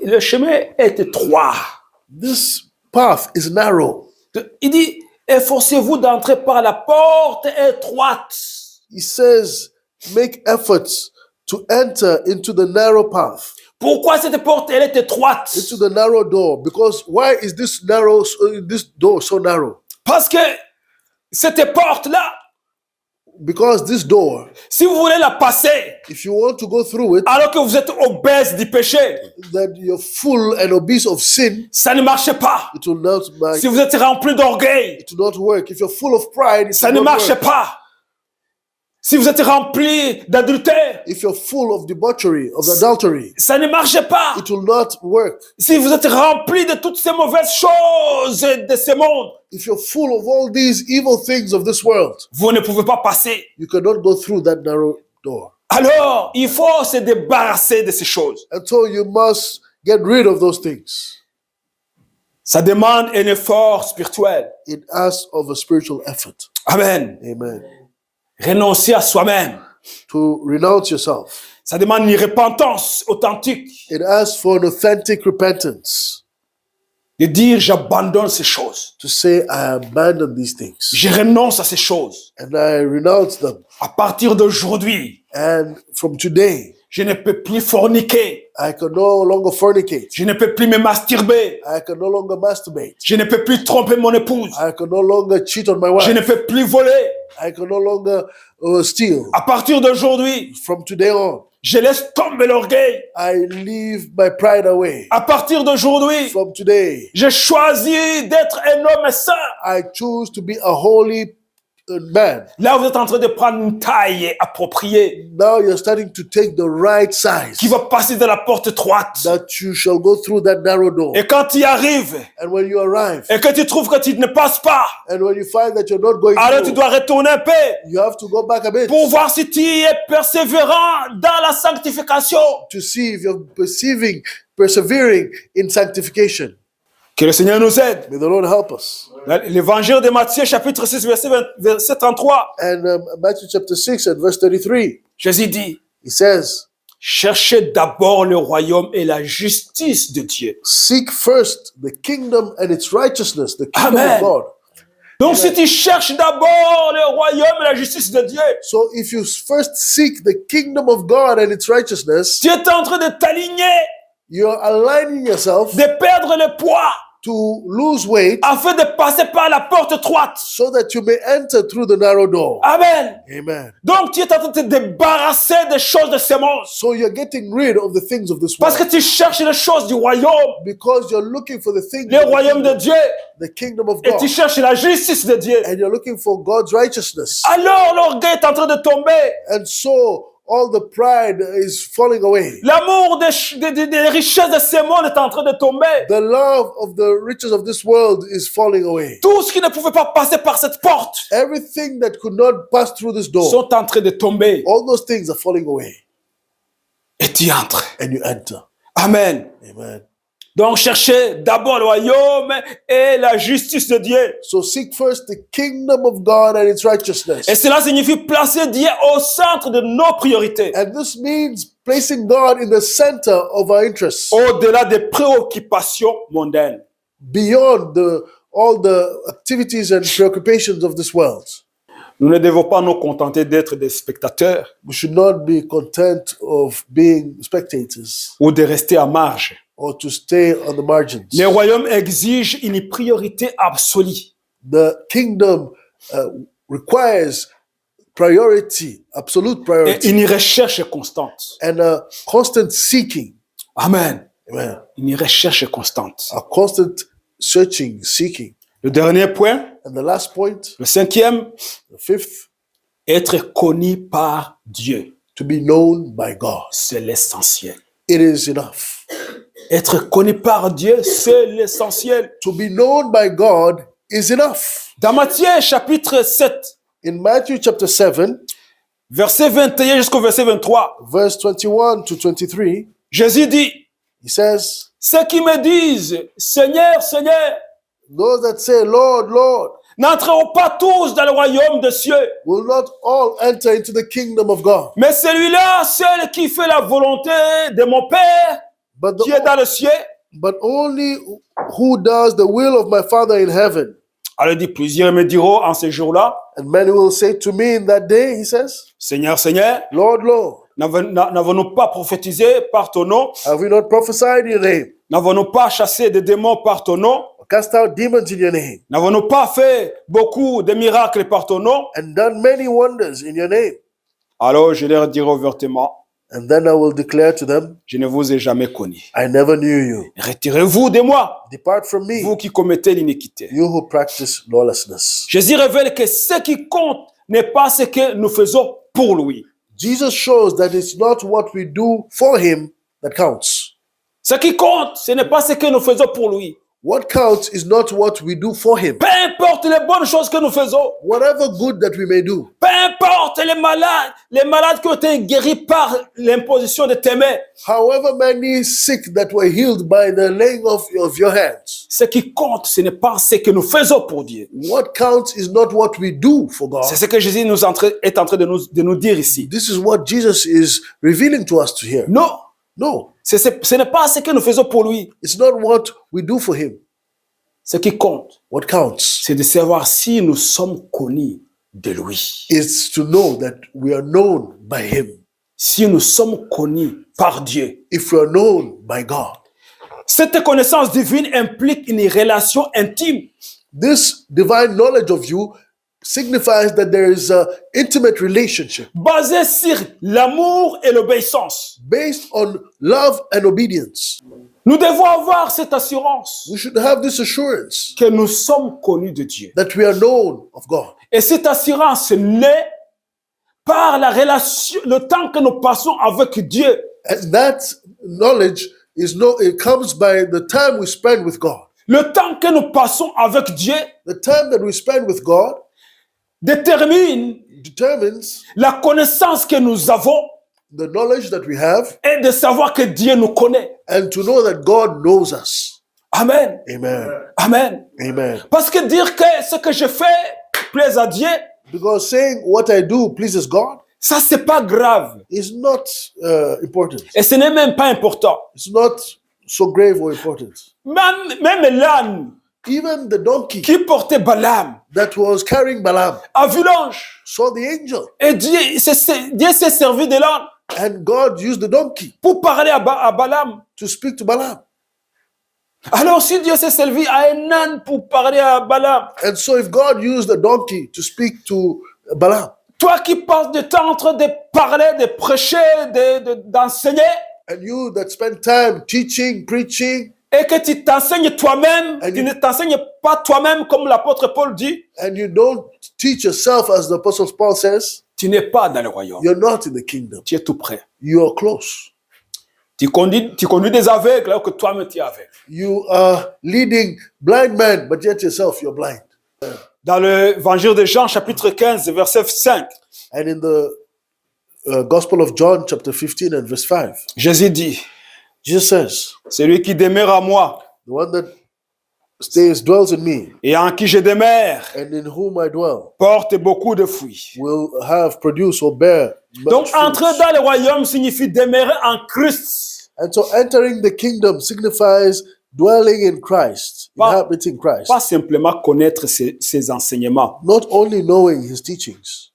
le chemin est étroit. this path is narrow. Il dit, efforcez-vous d'entrer par la porte étroite. He says, make efforts to enter into the narrow path, Pourquoi cette porte, elle est étroite? into the narrow door. Because why is this door so narrow? Parce que cette porte-là, Because this door, si vous voulez la passer, if you want to go through it, alors que vous êtes obèse du péché, that you're full and obese of sin, ça ne marche pas. it will not, Si vous êtes rempli d'orgueil, it will not work. If you're full of pride, it ça will ne not marche work. pas. Si vous êtes rempli d'adultère, If you're full of debauchery, of adultery, ça ne marche pas. it will not work. Si vous êtes rempli de toutes ces mauvaises choses de ce monde, If you're full of all these evil things of this world, vous ne pouvez pas passer. you cannot go through that narrow door. Alors, il faut se débarrasser de ces choses. And so you must get rid of those things. Ça demande un effort spirituel. It asks of a spiritual effort. Amen. Amen. Renoncer à soi-même. To renounce yourself. Ça demande une repentance authentique. It asks for an authentic repentance. De dire, j'abandonne ces choses. To say, I abandon these things. Je renonce à ces choses. And I renounce them. À partir d'aujourd'hui, And from today, je ne peux plus forniquer. I can no longer fornicate. Je ne peux plus me masturber. I can no longer masturbate. Je ne peux plus tromper mon épouse. I can no longer cheat on my Je wife. ne peux plus voler. I can no longer steal. À partir d'aujourd'hui, From today on, je laisse tomber l'orgueil. I leave my pride away. À partir d'aujourd'hui, From today, je choisis d'être un homme saint. I choose to be a holy man. Là, vous êtes en train de prendre une taille appropriée Now you're starting to take the right size, qui va passer de la porte étroite. that you shall go through that narrow door. Et quand tu y arrives And when you arrive, et que tu trouves que tu ne passes pas, and when you find that you're not going alors tu through, dois retourner un peu you have to go back a bit pour voir si tu es persévérant dans la sanctification. to see if you're persevering in sanctification. Que le Seigneur nous aide. May the Lord help us. L'évangile de Matthieu, chapitre 6, verset 33. And Matthew chapter 6 and verse 33, Jésus dit, he says, cherchez d'abord le royaume et la justice de Dieu. seek first the kingdom and its righteousness, the kingdom Amen. of God. Donc si tu cherches d'abord le royaume et la justice de Dieu, So if you first seek the kingdom of God and its righteousness, tu es en train de t'aligner, you're aligning yourself de perdre le poids to lose weight afin de passer par la porte étroite. so that you may enter through the narrow door. Amen. Amen. Donc tu es en train de te débarrasser des choses de ce monde. So you're getting rid of the things of this Parce que world tu cherches les choses du royaume, because you're looking for the things le of royaume de Dieu, the kingdom of et God, tu cherches la justice de Dieu. and you're looking for God's righteousness. Alors l'orgueil est en train de tomber. And so all the pride is falling away. L'amour des richesses de ce monde est en train de tomber. The love of the riches of this world is falling away. Tout ce qui ne pouvait pas passer par cette porte Everything that could not pass through this door, sont en train de tomber. all those things are falling away. Et tu entres. And you enter. Amen. Amen. Donc cherchez d'abord le royaume et la justice de Dieu. So seek first the kingdom of God and its righteousness. Et cela signifie placer Dieu au centre de nos priorités. And this means placing God in the center of our interests, Au-delà des préoccupations mondaines. beyond all the activities and preoccupations of this world. Nous ne devons pas nous contenter d'être des spectateurs We should not be content of being spectators ou de rester à marge. or to stay on the margins. Le royaume exige une priorité absolue. The kingdom requires priority, absolute Et priority, une recherche constante. and a constant seeking. Amen. Amen. Une recherche constante. A constant searching, seeking. Le dernier point, And the last point, le cinquième, the fifth, être connu par Dieu. to be known by God. C'est l'essentiel. It is enough. Être connu par Dieu, c'est l'essentiel. To be known by God is enough. Dans Matthieu chapitre 7, In Matthew chapter 7, verset 21 jusqu'au verset 23, verse 21 to 23, Jésus dit, he says, ceux qui me disent, Seigneur, Seigneur, those that say, Lord, Lord, n'entreront pas tous dans le royaume des cieux, will not all enter into the kingdom of God. mais celui-là, seul qui fait la volonté de mon Père, But, qui est dans le ciel. but only who does the will of my Father in heaven. Alors il dit, plusieurs me diront en ce jour-là, And many will say to me in that day, he says, Seigneur, Seigneur, Lord, Lord, n'avons-nous pas prophétisé par ton nom? have we not prophesied in your name, N'avons-nous pas chassé des démons par ton nom? or cast out demons in your name, N'avons-nous pas fait beaucoup de miracles par ton nom? and done many wonders in your name? Alors je leur dirai ouvertement, And then I will declare to them, je ne vous ai jamais connu. I never knew you. Retirez-vous de moi, Depart from me, vous qui commettez l'iniquité. you who practice lawlessness. Jésus révèle que ce qui compte n'est pas ce que nous faisons pour lui. Jesus shows that it's not what we do for him that counts. Ce qui compte, ce n'est pas ce que nous faisons pour lui. What counts is not what we do for him. Peu importe les bonnes choses que nous faisons. Whatever good that we may do, Peu importe les malades qui ont été guéris par l'imposition de tes mains. however many sick that were healed by the laying of your hands, Ce qui compte, ce n'est pas ce que nous faisons pour Dieu. what counts is not what we do for God. C'est ce que Jésus est en train de nous dire ici. This is what Jesus is revealing to us to hear. Non, No, ce n'est pas ce que nous faisons pour lui. it's not what we do for him. Ce qui compte, What counts c'est de savoir si nous sommes connus de lui. is to know that we are known by him. Si nous sommes connus par Dieu. If we are known by God, Cette connaissance divine implique une relation intime. this divine knowledge of you signifies that there is an intimate relationship Basée sur l'amour et l'obéissance. based on love and obedience. Nous devons avoir cette assurance We should have this assurance que nous sommes connus de Dieu. that we are known of God. Et cette assurance naît par la relation, le temps que nous passons avec Dieu. And that knowledge it comes by the time we spend with God. Le temps que nous passons avec Dieu The time that we spend with God détermine determines la connaissance que nous avons the knowledge that we have et de savoir que Dieu nous connaît. and to know that God knows us. Amen. Amen. Amen. Amen. Parce que dire que ce que je fais plaise à Dieu, Because saying what I do pleases God ça c'est pas grave. is not important. Et ce n'est même pas important. It's not so grave or important. Même l'âne Even the donkey qui portait Balaam that was carrying Balaam a vu l'ange. saw the angel, Et Dieu s'est servi de l'âne and God used the donkey pour parler à Balaam. to speak to Balaam. Alors si Dieu s'est servi à un âne pour parler à Balaam, And so if God used the donkey to speak to Balaam, toi qui passes du temps en train de parler, de prêcher, d'enseigner, and you that spend time teaching, preaching, et que tu t'enseignes toi-même, And tu you- ne t'enseignes pas toi-même comme l'apôtre Paul dit, and you don't teach yourself as the Apostle Paul says, tu n'es pas dans le royaume. you're not in the kingdom. Tu es tout près. You are close. Tu conduis des aveugles alors que toi-même tu es aveugle. You are leading blind men, but yet yourself you're blind. Dans l'évangile de Jean, chapitre 15, verset 5, And in the Gospel of John, chapter 15 and verse 5, Jésus dit, Jesus says, celui qui demeure à moi the one that dwells in me, et en qui je demeure and in whom I dwell, porte beaucoup de fruits. will have produce or bear Donc much entrer fruit. dans le royaume signifie demeurer en Christ. And so entering the kingdom signifies dwelling in Christ, Pas- inhabiting Christ. Pas simplement connaître ses enseignements, Not only knowing his teachings,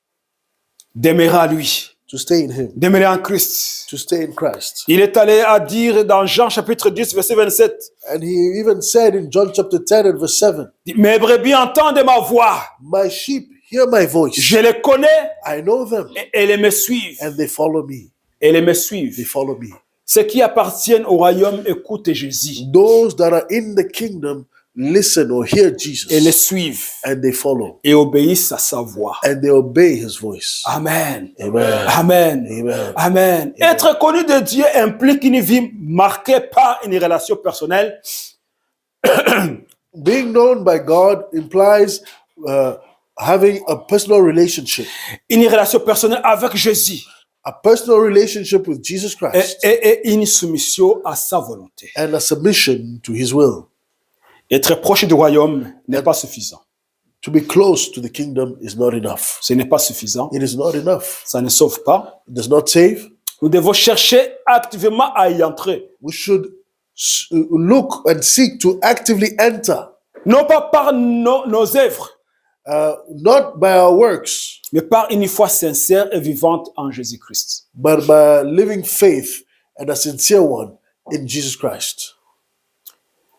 demeurer à lui, to stay in him, demeurer en Christ. to stay in Christ. Il est allé à dire dans Jean chapitre 10, verset 27, And he even said in John chapter 10 and verse 7, mes brebis entendent ma voix, my sheep hear my voice. je les connais I know them et elles me suivent. and they follow me. Elles me They suivent. follow me. Ceux qui appartiennent au royaume écoutent Jésus Those that are in the kingdom listen or hear et les Jesus suivent and they follow et obéissent à sa voix. and they obey his voice. Amen. Amen. Amen. Amen. Amen. Être connu de Dieu implique une vie marquée par une relation personnelle, Being known by God implies having a personal relationship, une relation personnelle avec Jésus a personal relationship with Jesus Christ, et une soumission à sa volonté. and a submission to his will. Être proche du royaume n'est pas suffisant. To be close to the kingdom is not enough. Ce n'est pas suffisant. It is not enough. Ça ne sauve pas. It does not save. Nous devons chercher activement à y entrer. We should look and seek to actively enter, Non pas par nos œuvres, not by our works, mais par une foi sincère et vivante en Jésus-Christ. but by living faith and a sincere one in Jesus Christ.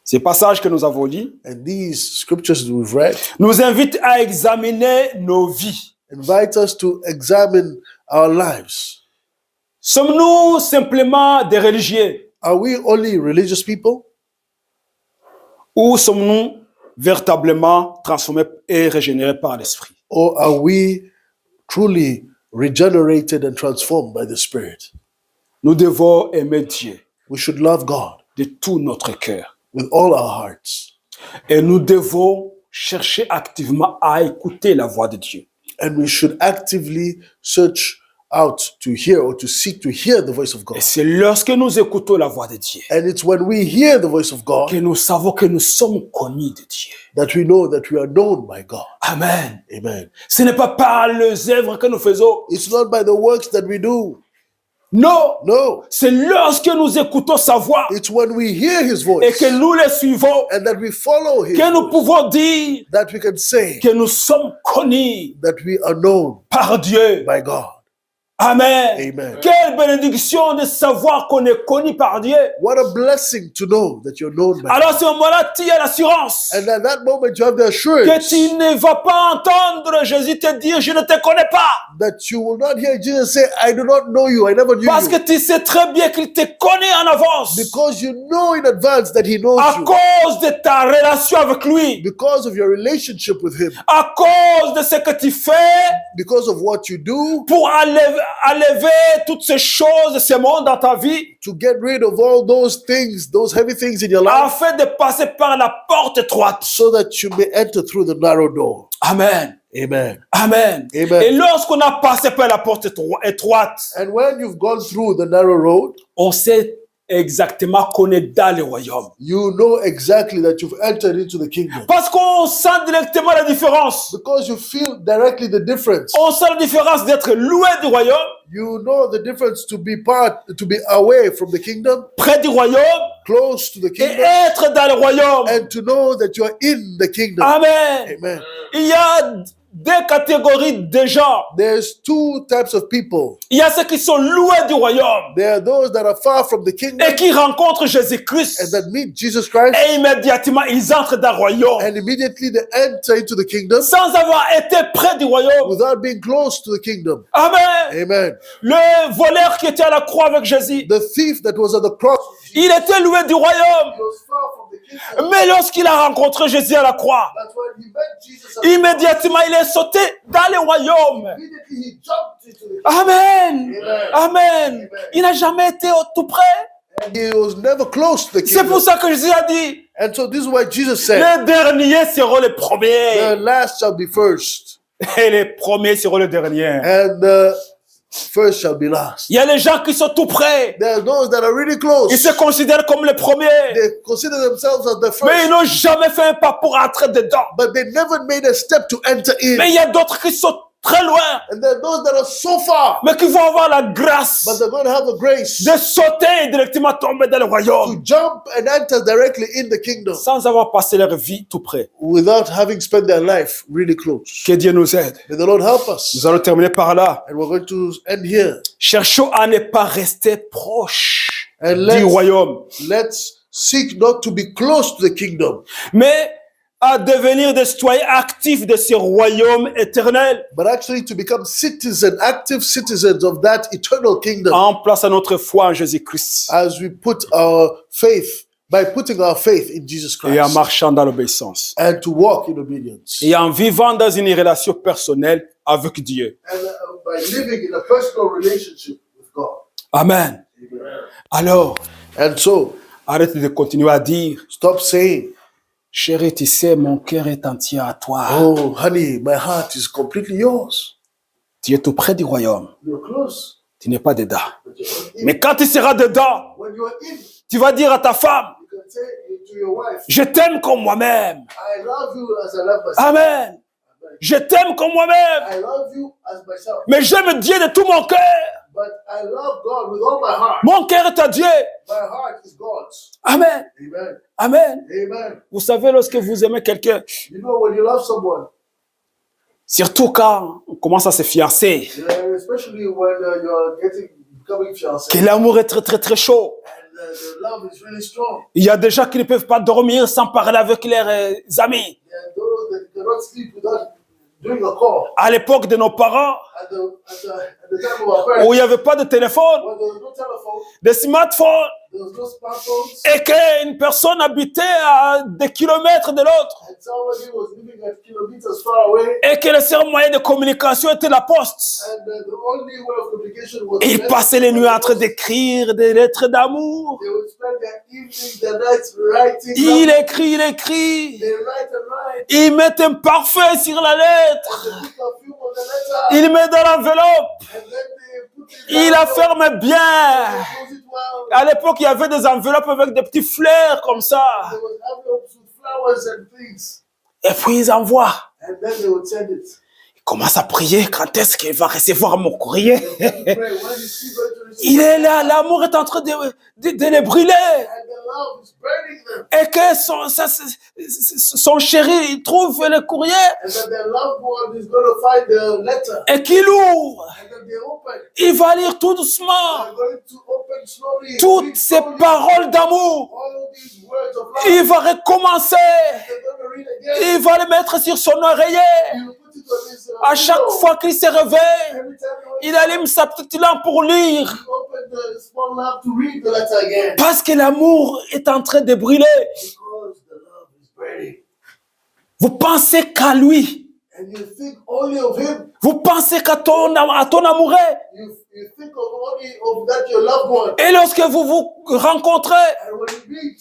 Ces passages que nous avons lus And these scriptures that we've read nous invitent à examiner nos vies. invite us to examine our lives. Sommes-nous simplement des religieux Are we only religious people, ou sommes-nous véritablement transformés et régénérés par l'Esprit? or are we truly regenerated and transformed by the Spirit? Nous devons aimer Dieu We should love God de tout notre cœur, with all our hearts, Et nous devons chercher activement à écouter la voix de Dieu. And we should actively search out to hear or to seek to hear the voice of God. Et c'est lorsque nous écoutons la voix de Dieu And it's when we hear the voice of God que nous savons que nous sommes connus de Dieu. that we know that we are known by God. Amen. Amen. Ce n'est pas par les œuvres que nous faisons. It's not by the works that we do. Non. No. C'est lorsque nous écoutons sa voix It's when we hear his et voice que nous le suivons and that we follow his que nous voice, pouvons dire that we can say que nous sommes connus that we are known par Dieu. by God. Amen. Amen. Quelle bénédiction de savoir qu'on est connu par Dieu. What a blessing to know that you're known by God. Alors à ce moment-là, tu as l'assurance And at that moment you have the que assurance tu ne vas pas entendre Jésus te dire je ne te connais pas. that you will not hear Jesus say, I do not know you, I never knew Parce que you. tu sais très bien qu'il te connaît en avance. Because you know in advance that he knows À you. cause de ta relation avec lui. Because of your relationship with him. À cause de ce que tu fais Because of what you do pour enlever toutes ces choses, ces mondes dans ta vie, to get rid of all those things, those heavy things in your life, afin de passer par la porte étroite. so that you may enter through the narrow door. Amen. Amen. Amen. Amen. Et lorsqu'on a passé par la porte étroite, And when you've gone through the narrow road, on sait exactement qu'on est dans le royaume. you know exactly that you've entered into the kingdom. Parce qu'on sent directement la différence. Because you feel directly the difference. On sent la différence d'être loin du royaume, You know the difference to be away from the kingdom, près du royaume, close to the et kingdom, être dans le royaume. and to know that you are in the kingdom. Amen. Amen. Il y a deux catégories de gens. There's two types of people. Il y a ceux qui sont loin du royaume There are those that are far from the kingdom et qui rencontrent and Jésus-Christ. that meet Jesus Christ, Et immédiatement, ils entrent dans le royaume and immediately they enter into the kingdom sans avoir été près du royaume. without being close to the kingdom. Amen. Amen. Le voleur qui était à la croix avec Jésus, The thief that was at the cross, il était loin du royaume. he was far from the kingdom. Mais lorsqu'il a rencontré Jésus à la croix, That's when he met Jesus. And immédiatement, il est sauté dans le royaume. immediately he jumped into the kingdom. Amen. Amen. Amen. Il n'a jamais été tout près. And he was never close to the C'est pour kingdom. ça que Jésus a dit, And so this is why Jesus said, les derniers seront les the premiers. last shall be first, Et les premiers seront les derniers. and the first shall be last. Il y a les gens qui sont tout près. There are those that are really Ils close. se considèrent comme les premiers. They consider themselves as the Mais ils first, n'ont jamais fait un pas pour entrer dedans. but they never made a step to enter in. Mais il y a d'autres qui sont très loin, And there are those that are so far, mais qui vont avoir la grâce but they're going to have the grace de sauter et directement tomber dans le to royaume jump and enter directly in the kingdom sans avoir passé leur vie tout près. without having spent their life really close. Que Dieu nous aide. May the Lord help us. Nous allons terminer par là. And we're going to end here. Cherchons à ne pas rester proche And du royaume, let's seek not to be close to the kingdom, mais à devenir des citoyens actifs de ce royaume éternel, but actually to become active citizens of that eternal kingdom en plaçant notre foi en Jésus-Christ as we put our faith, by putting our faith in Jesus et en Christ marchant dans l'obéissance and to walk in obedience et en vivant dans une relation personnelle avec Dieu. and by living in a personal relationship with God. Amen. Amen. Alors, And so, arrête de continuer à dire, stop saying, chérie, tu sais, mon cœur est entier à toi. oh, honey, my heart is completely yours. Tu es tout près du royaume. You're close, Tu n'es pas dedans. but you're not in. Mais quand tu seras dedans, When you're in, tu vas dire à ta femme, you can say to your wife, je t'aime comme moi-même. I love you as I love myself. Amen. Je t'aime comme moi-même. I love you as myself. Mais j'aime Dieu de tout mon cœur. But I love God with all my heart. Mon cœur est à Dieu. My heart is God's. Amen. Amen. Amen. Amen. Vous savez, lorsque vous aimez quelqu'un, You know, when you love someone, surtout quand on commence à se fiancer, especially when you're becoming fiancé, que l'amour est très, très, très chaud. and the love is really strong. Il y a des gens qui ne peuvent pas dormir sans parler avec leurs amis. There are those that cannot sleep without doing a call. À l'époque de nos parents, At the time of our parents, où il n'y avait pas de téléphone, when there was no telephone, de smartphone, There was no smartphones. et qu'une personne habitait à des kilomètres de l'autre And somebody was living at kilometers far away. et que le seul moyen de communication était la poste. And the only way of communication was Et ils passaient les nuits en train d'écrire des lettres d'amour. They would spend their evenings, their nights writing. Il écrit, il écrit. They write and write. Il met un parfum sur la lettre. And they put perfume on the letter. Il met dans l'enveloppe. And then they put it Il la ferme bien. close it well. À l'époque, il y avait des enveloppes avec des petits fleurs comme ça. There was envelopes with flowers and things. Et puis ils envoient. And then they would send it. Il commence à prier. Quand est-ce qu'il va recevoir mon courrier? They pray, when is he going to receive Il est là. L'amour est en train de les brûler. And the love is burning them. Et que son chéri, il trouve le courrier And then their loved one is going to find the letter. et qu'il ouvre. And then they open. Il va lire tout doucement They're going to open slowly. toutes read ces slowly paroles d'amour. all these words of love. Il va recommencer. They're going to read again. Il va le mettre sur son oreiller. You put it on his À chaque window. fois qu'il se réveille, Every time il allume sa petite lampe pour lire. you open the small lamp to read the letter again. Parce que l'amour est en train de brûler. Because the love is burning. Vous pensez qu'à lui. And you think only of him. Vous pensez qu'à ton amoureux. You think of only of that your loved one. Et lorsque vous vous rencontrez, And when you meet,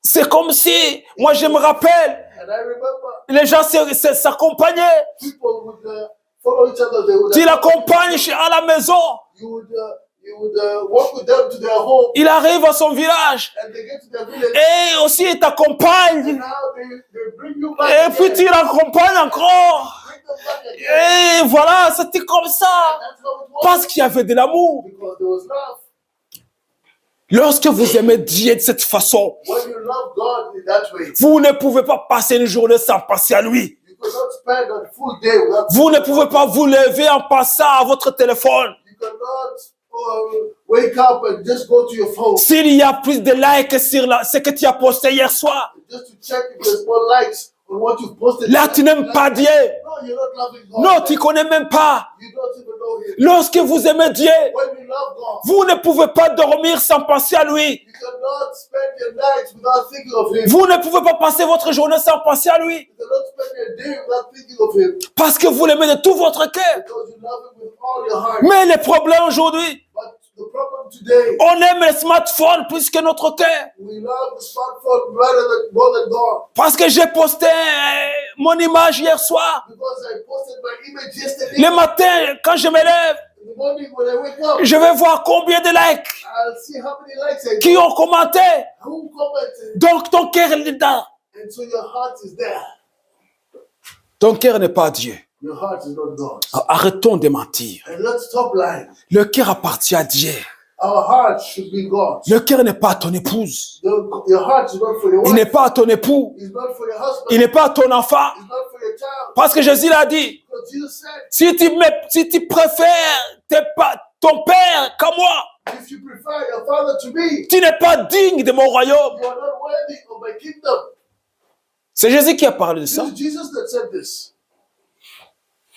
c'est comme si, moi je me rappelle, and I remember les gens s'accompagnaient. people would follow each other. They would Tu l'accompagnes à la maison. you would walk with them to their home, Il arrive à son village. and they get to their village. Et aussi il t'accompagne. Now they bring you back. Et puis tu again. l'accompagnes encore. Bring them back again. Et voilà, c'était comme ça. That's how it was. Parce qu'il y avait de l'amour. Because there was love. Lorsque vous aimez Dieu de cette façon, When you love God in that way, vous ne pouvez pas passer une journée sans penser à lui. you cannot spend a full day without. Vous ne pouvez pas vous lever en passant à votre téléphone. You cannot wake up and just go to your phone S'il y a plus de likes sur ce que tu as posté hier soir, just to check if there's more likes on what you've posted. là tu n'aimes pas Dieu. No, you're not loving God. Non, tu ne connais même pas. You don't even know Him. Lorsque vous aimez Dieu, When you love God, vous ne pouvez pas dormir sans penser à lui. you cannot spend your nights without thinking of Him. Vous ne pouvez pas passer votre journée sans penser à lui. You cannot spend your day without thinking of Him. Parce que vous l'aimez de tout votre cœur. Because you love Him with all your heart. Mais le problème aujourd'hui, But the problem today, on aime les smartphones plus que notre cœur. we love the smartphone more than God. Parce que j'ai posté mon image hier soir. Because I posted my image yesterday. Le matin, quand je me lève, In the morning when I wake up, je vais voir combien de likes I'll see how many likes I qui ont commenté. who commented. Donc ton cœur est dedans. And so your heart is there. Ton cœur n'est pas Dieu. Your heart is not God. Arrêtons de mentir. And let's stop lying. Le cœur appartient à Dieu. Our heart should be God. Le cœur n'est pas à ton épouse. Your heart is not for your Il wife. n'est pas à ton époux. It's not for your husband. Il n'est pas à ton enfant. It's not for your child. Parce que Jésus l'a dit. Because Jesus said, Si tu préfères ton père qu'à moi, if you prefer your father to me, tu n'es pas digne de mon royaume. you are not worthy of my kingdom. C'est Jésus qui a parlé de This ça. is Jesus that said this.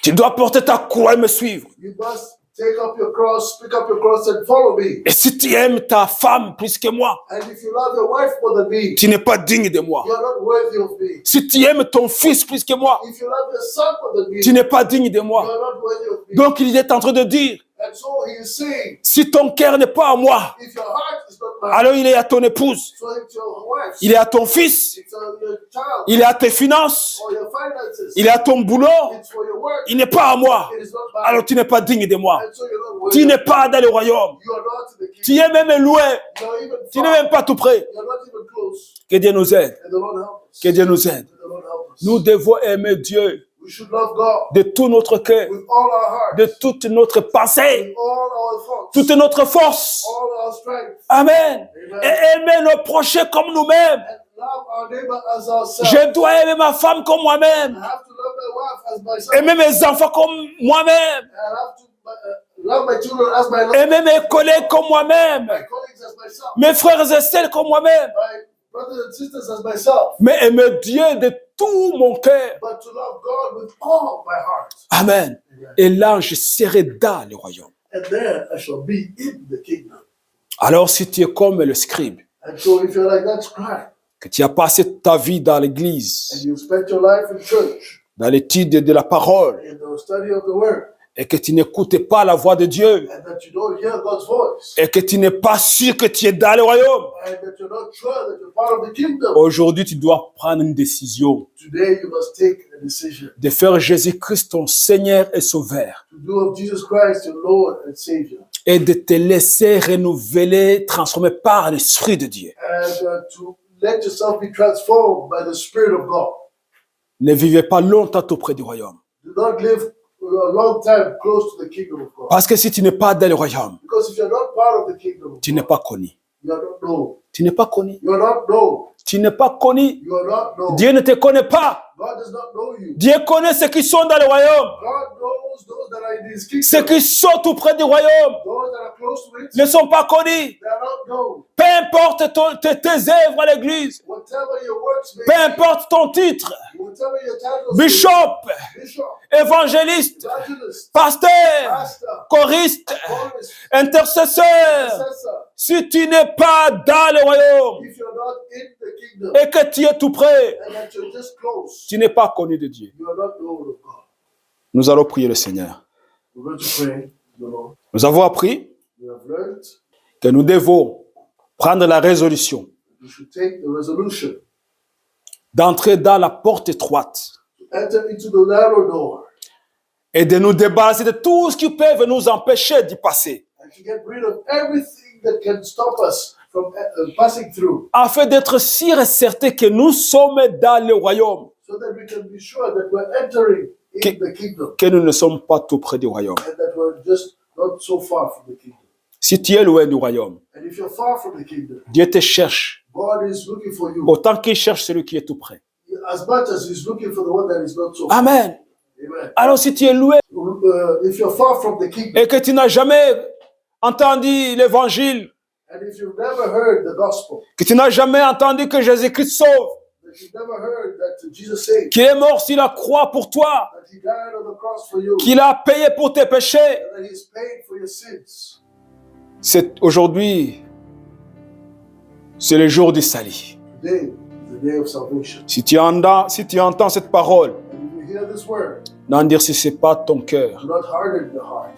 Tu dois porter ta croix et me suivre. You must take up your cross, pick up your cross and follow me. Et si tu aimes ta femme plus que moi, And if you love your wife more than me, tu n'es pas digne de moi. you are not worthy of me. Si tu aimes ton fils plus que moi, If you love your son more than me, tu n'es pas digne de you moi. are not worthy of me. Donc il est en train de dire, And so he is saying, si ton cœur n'est pas à moi, if your heart is not mine, alors il est à ton épouse, so it's your wife, il est à ton fils, it's your child, il est à tes finances, or your finances, il est à ton boulot, it's for your work, il n'est pas à moi. it is not mine. Alors tu n'es pas digne de moi. And so you're not worthy. Tu n'es pas dans le royaume. You are not in the Tu kingdom. es même loin. You're even Tu n'es far. même pas tout près. You're not even close. Que Dieu nous aide. And the Lord help us. Que Dieu nous aide. And the Lord help us. Nous devons aimer Dieu We should love God de tout notre cœur, with all our heart, de toute notre pensée, with all our thoughts, toute notre force. all our strength, Amen. Amen. Et aimer nos prochains comme nous-mêmes. and love our neighbor as ourselves. Je dois aimer ma femme comme moi-même. I have to love my wife as myself. Aimer mes enfants comme moi-même. I have to love my children as my love, Aimer mes collègues comme moi-même. my colleagues as myself, Mes frères et sœurs comme moi-même. my brothers and sisters as myself. Mais aimer Dieu de tout mon cœur. But to love God with all my heart. Amen. Et là, je serai dans le royaume. And there I shall be in the kingdom. Alors si tu es comme le scribe, And so if you're like that scribe, que tu as passé ta vie dans and l'église, you've spent your life in church, dans l'étude de la parole, in the study of the word, et que tu n'écoutes pas la voix de Dieu, and that you don't hear God's voice, et que tu n'es pas sûr que tu es dans le royaume, and that you're not sure that you're part of the kingdom, aujourd'hui tu dois prendre une décision today you must take a decision de faire Jésus-Christ ton Seigneur et Sauveur, to do of Jesus Christ your Lord and Savior, et de te laisser renouveler, transformer par l'Esprit de Dieu. and to let yourself be transformed by the Spirit of God. Ne vivez pas longtemps auprès du royaume. Do not live a long time close to the kingdom of God. Parce que si tu n'es pas dans le royaume, Because if you're not part of the kingdom of tu n'es God, pas connu. you are not known. Tu n'es pas connu. You are not known. Tu n'es pas connu. You are not known. Dieu ne te connaît pas. God does not know you. Dieu connaît ceux qui sont dans le royaume. God knows those that are in His Ceux kingdom. qui sont auprès du royaume Those that are close to it, ne sont pas connus. they are not known. Peu importe tes œuvres à l'église. Whatever your works may Peu be, importe ton titre. whatever your titles may Bishop, be, bishop, évangéliste, evangelist, pasteur, pastor, choriste, chorist, intercesseur. intercessor, Si tu n'es pas dans le royaume if you're not in the kingdom et que tu es tout près, and that you're just close, tu n'es pas connu de Dieu. you are not known of God. Nous allons prier le Seigneur. We're going to pray to the Lord. Nous avons appris We have learned que nous devons prendre la résolution we should take the resolution d'entrer dans la porte étroite to enter into the narrow door et de nous débarrasser de tout ce qui peut nous empêcher d'y passer, and to get rid of everything that can stop us from passing through, afin d'être sûrs et certains que nous sommes dans le royaume, so that we can be sure that we're entering in Okay. the kingdom que nous ne sommes pas tout près du royaume. and that we're just not so far from the kingdom. Si tu es loin du royaume, And if you're far from the kingdom, Dieu te cherche God is looking for you autant qu'il cherche celui qui est tout près. as much as He's looking for the one that is not so far. Amen. Amen. Alors si tu es loin If you're far from the kingdom et que tu n'as jamais entendu l'évangile, and if you've never heard the gospel, que tu n'as jamais entendu que Jésus-Christ sauve, that you've never heard that Jesus saved, qu'il est mort sur la croix pour toi, that He died on the cross for you, qu'il a payé pour tes péchés, and that He's paid for your sins. c'est aujourd'hui, c'est le jour du salut. Today is the day of salvation. Si tu entends cette parole, And if you hear this word, n'endurcissez pas ton cœur, do not harden your heart,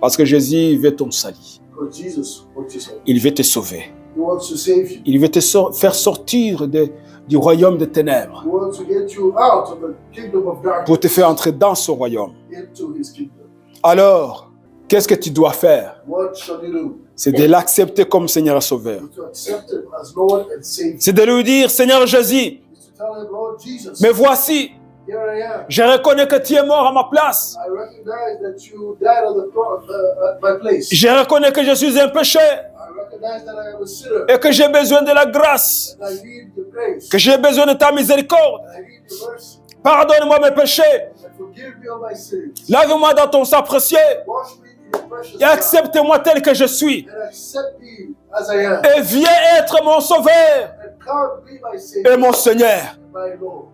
parce que Jésus veut ton salut. because Jesus wants you saved. Il veut te sauver. He wants to save you. Il veut te faire sortir du royaume des ténèbres He wants to get you out of the kingdom of darkness pour te faire entrer dans ce royaume. into His kingdom. Alors, qu'est-ce que tu dois faire? What shall you do? C'est de l'accepter comme Seigneur et Sauveur. To accept Him as Lord and Savior. C'est de lui dire, Seigneur Jésus, Is to tell Him, Lord Jesus, me voici, here I am. je reconnais que tu es mort à ma place. I recognize that you died on the cross at my place. Je reconnais que je suis un pécheur I recognize that I am a sinner. et que j'ai besoin de la grâce, And I need your grace. que j'ai besoin de ta miséricorde. I need your mercy. Pardonne-moi mes péchés, And forgive me of my sins. lave-moi dans ton sang précieux Wash me in your precious et blood. accepte-moi tel que je suis. And accept me as I am. Et viens être mon Sauveur And come be my et Savior mon Seigneur. and my Lord.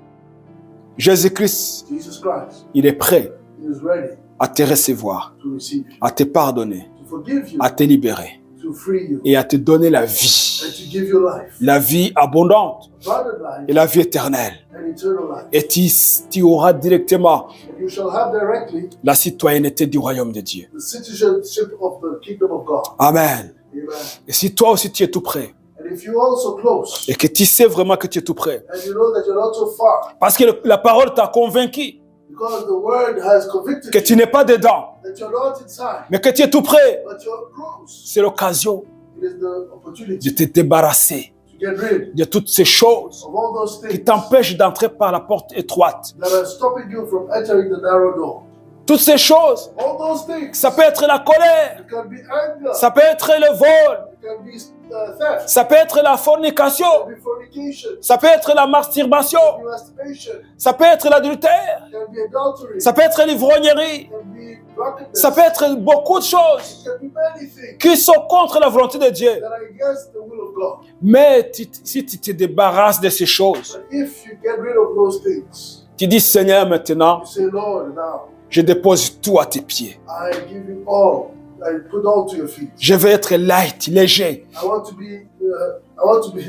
Jésus-Christ, Jesus Christ il est prêt is ready à te recevoir, to receive you, à te pardonner, to forgive you, à te libérer to free you, et à te donner la vie. and to give you life, La vie abondante abundant et life, la vie éternelle. and eternal life. Et tu auras directement And you shall have directly la citoyenneté du royaume de Dieu. the citizenship of the kingdom of God. Amen. Amen. Et si toi aussi tu es tout près And if you're also close, et que tu sais vraiment que tu es tout près, and you know that you're not so far, parce que la parole t'a convaincu because the word has convicted que tu you n'es pas dedans, that you're not inside, mais que tu es tout près, but you're close, c'est l'occasion it is the de opportunity te débarrasser to get rid de toutes ces choses of all those qui things t'empêchent d'entrer par la porte étroite. that are stopping you from entering the narrow door. Toutes ces choses, All those things. ça peut être la colère, It can be anger. ça peut être le vol, It can be theft. ça peut être la fornication, It can be fornication. ça peut être la masturbation, It can be masturbation. ça peut être l'adultère, It can be adultery. ça peut être l'ivrognerie, It can be drunkenness. ça peut être beaucoup de choses It can be many things qui sont contre la volonté de Dieu. that are against the will of God. Mais si tu te débarrasses de ces choses, But if you get rid of those things, tu dis Seigneur maintenant, you say, Lord, now je dépose tout à tes pieds. I give you all put all to your feet. Je veux être light, léger, I want to be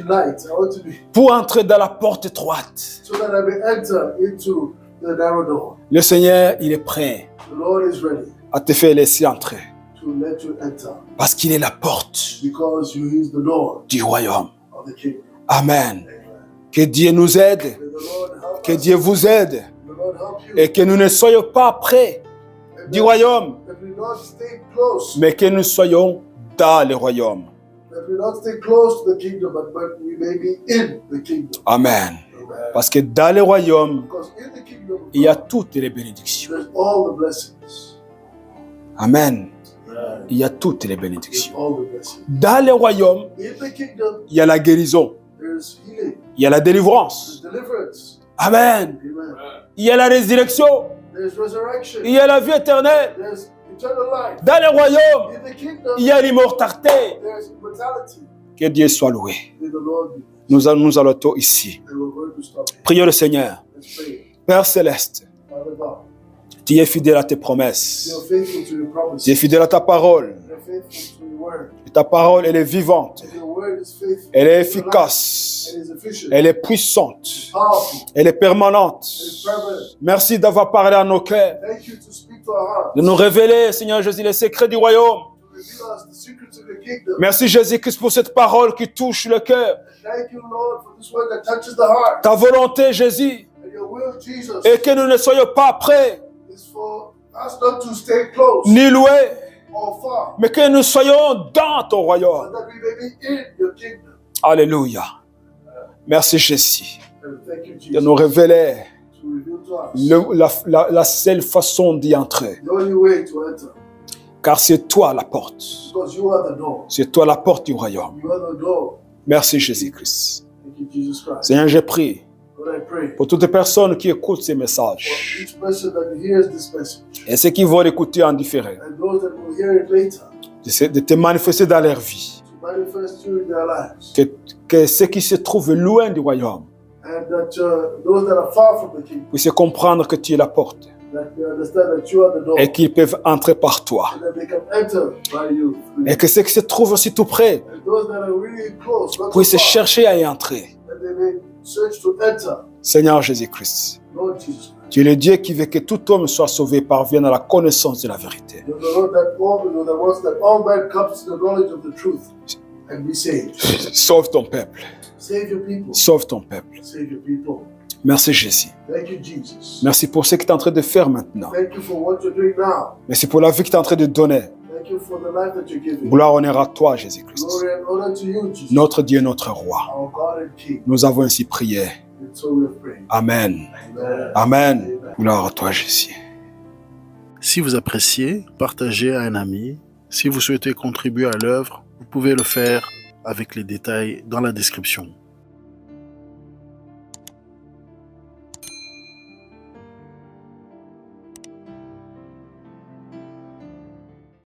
light. I want to be pour entrer dans la porte étroite. so that I may enter into the narrow door. Le Seigneur, il est prêt The Lord is ready à te faire laisser entrer. to let you enter Parce qu'il est la porte because He is the door du royaume. of the kingdom. Amen. Que Dieu nous aide, May the Lord help que us. Dieu vous aide May the Lord help you. et que nous ne soyons pas près And du royaume, that we not stay close. mais que nous soyons dans le royaume. That we not stay close to the kingdom, but we may be in the kingdom. Amen. Amen. Parce que dans le royaume, Because in the kingdom, il y a toutes les bénédictions. there's all the blessings. Amen. Amen. Il y a toutes les There's bénédictions. all the blessings. Dans le royaume, In the kingdom, il y a la guérison, there's healing, il y a la délivrance. there's deliverance. Amen. Amen. Il y a la résurrection, There's resurrection. il y a la vie éternelle. There's eternal life. Dans le royaume, In the kingdom, il y a l'immortalité. there's immortality. Que Dieu soit loué. May the Lord be. Nous allons ici. And we're going to stop here. Prions le Seigneur. Let's pray. Père céleste, Father God, tu es fidèle à tes promesses. you're faithful to your promises. Tu es fidèle à ta parole. You're faithful to your word. Et ta parole, elle est vivante. And your word is faithful. Elle est to your life. efficace. It is efficient. Elle est puissante. Powerful. Elle est permanente. It is permanent. Merci d'avoir parlé à nos cœurs. Thank you to speak to our hearts. De nous révéler, Seigneur Jésus, les secrets du royaume. To reveal us the secrets of your kingdom. Merci Jésus-Christ pour cette parole qui touche le cœur. Thank you, Lord, for this word that touches the heart. Ta volonté, Jésus, And your will, Jesus, et que nous ne soyons pas près, is for us not to stay close ni loin, or far, mais que nous soyons dans ton royaume. but that we may be in your kingdom. Alléluia. Merci Jésus And thank you, de Jesus, nous révéler to reveal to us la seule façon d'y entrer. the only way to enter. Car c'est toi la porte. Because you are the door. C'est toi la porte du royaume. You are the door. Merci Jésus-Christ. Thank you, Jesus Christ. Seigneur, j'ai prié Lord, I pray pour toutes les personnes qui écoutent ces for messages each person that hears this message et ceux qui vont l'écouter en différé, and those that will hear it later de te manifester dans leur vie. to manifest you in their lives. Que ceux qui se trouvent loin du royaume And that those that are far from the kingdom, puissent comprendre que tu es la porte that they understand that you are the door et qu'ils peuvent entrer par toi. and that they can enter by you. Et que ceux qui se trouvent aussi tout près And those that are really close, not so puissent far, chercher à y entrer. that they may search to enter. Seigneur Jésus-Christ, Lord Jesus Christ. tu es le Dieu qui veut que tout homme soit sauvé et parvienne à la connaissance de la vérité. You're the Lord that wants that all man comes to the knowledge of the truth and be saved. Sauve ton peuple. Save your people. Sauve ton peuple. Save your people. Merci Jésus. Thank you, Jesus. Merci pour ce que tu es en train de faire maintenant. Thank you for what you're doing now. Merci pour la vie que tu es en train de donner. Thank you for the life that you're giving. Gloire, honneur à toi, Jésus-Christ. Glory and honor to you, Jesus. Notre Dieu, notre roi. Our God and King. Nous avons ainsi prié. And so we have prayed. Amen. Amen. Amen. Gloire à toi, Jésus. Si vous appréciez, partagez à un ami. Si vous souhaitez contribuer à l'œuvre, vous pouvez le faire avec les détails dans la description.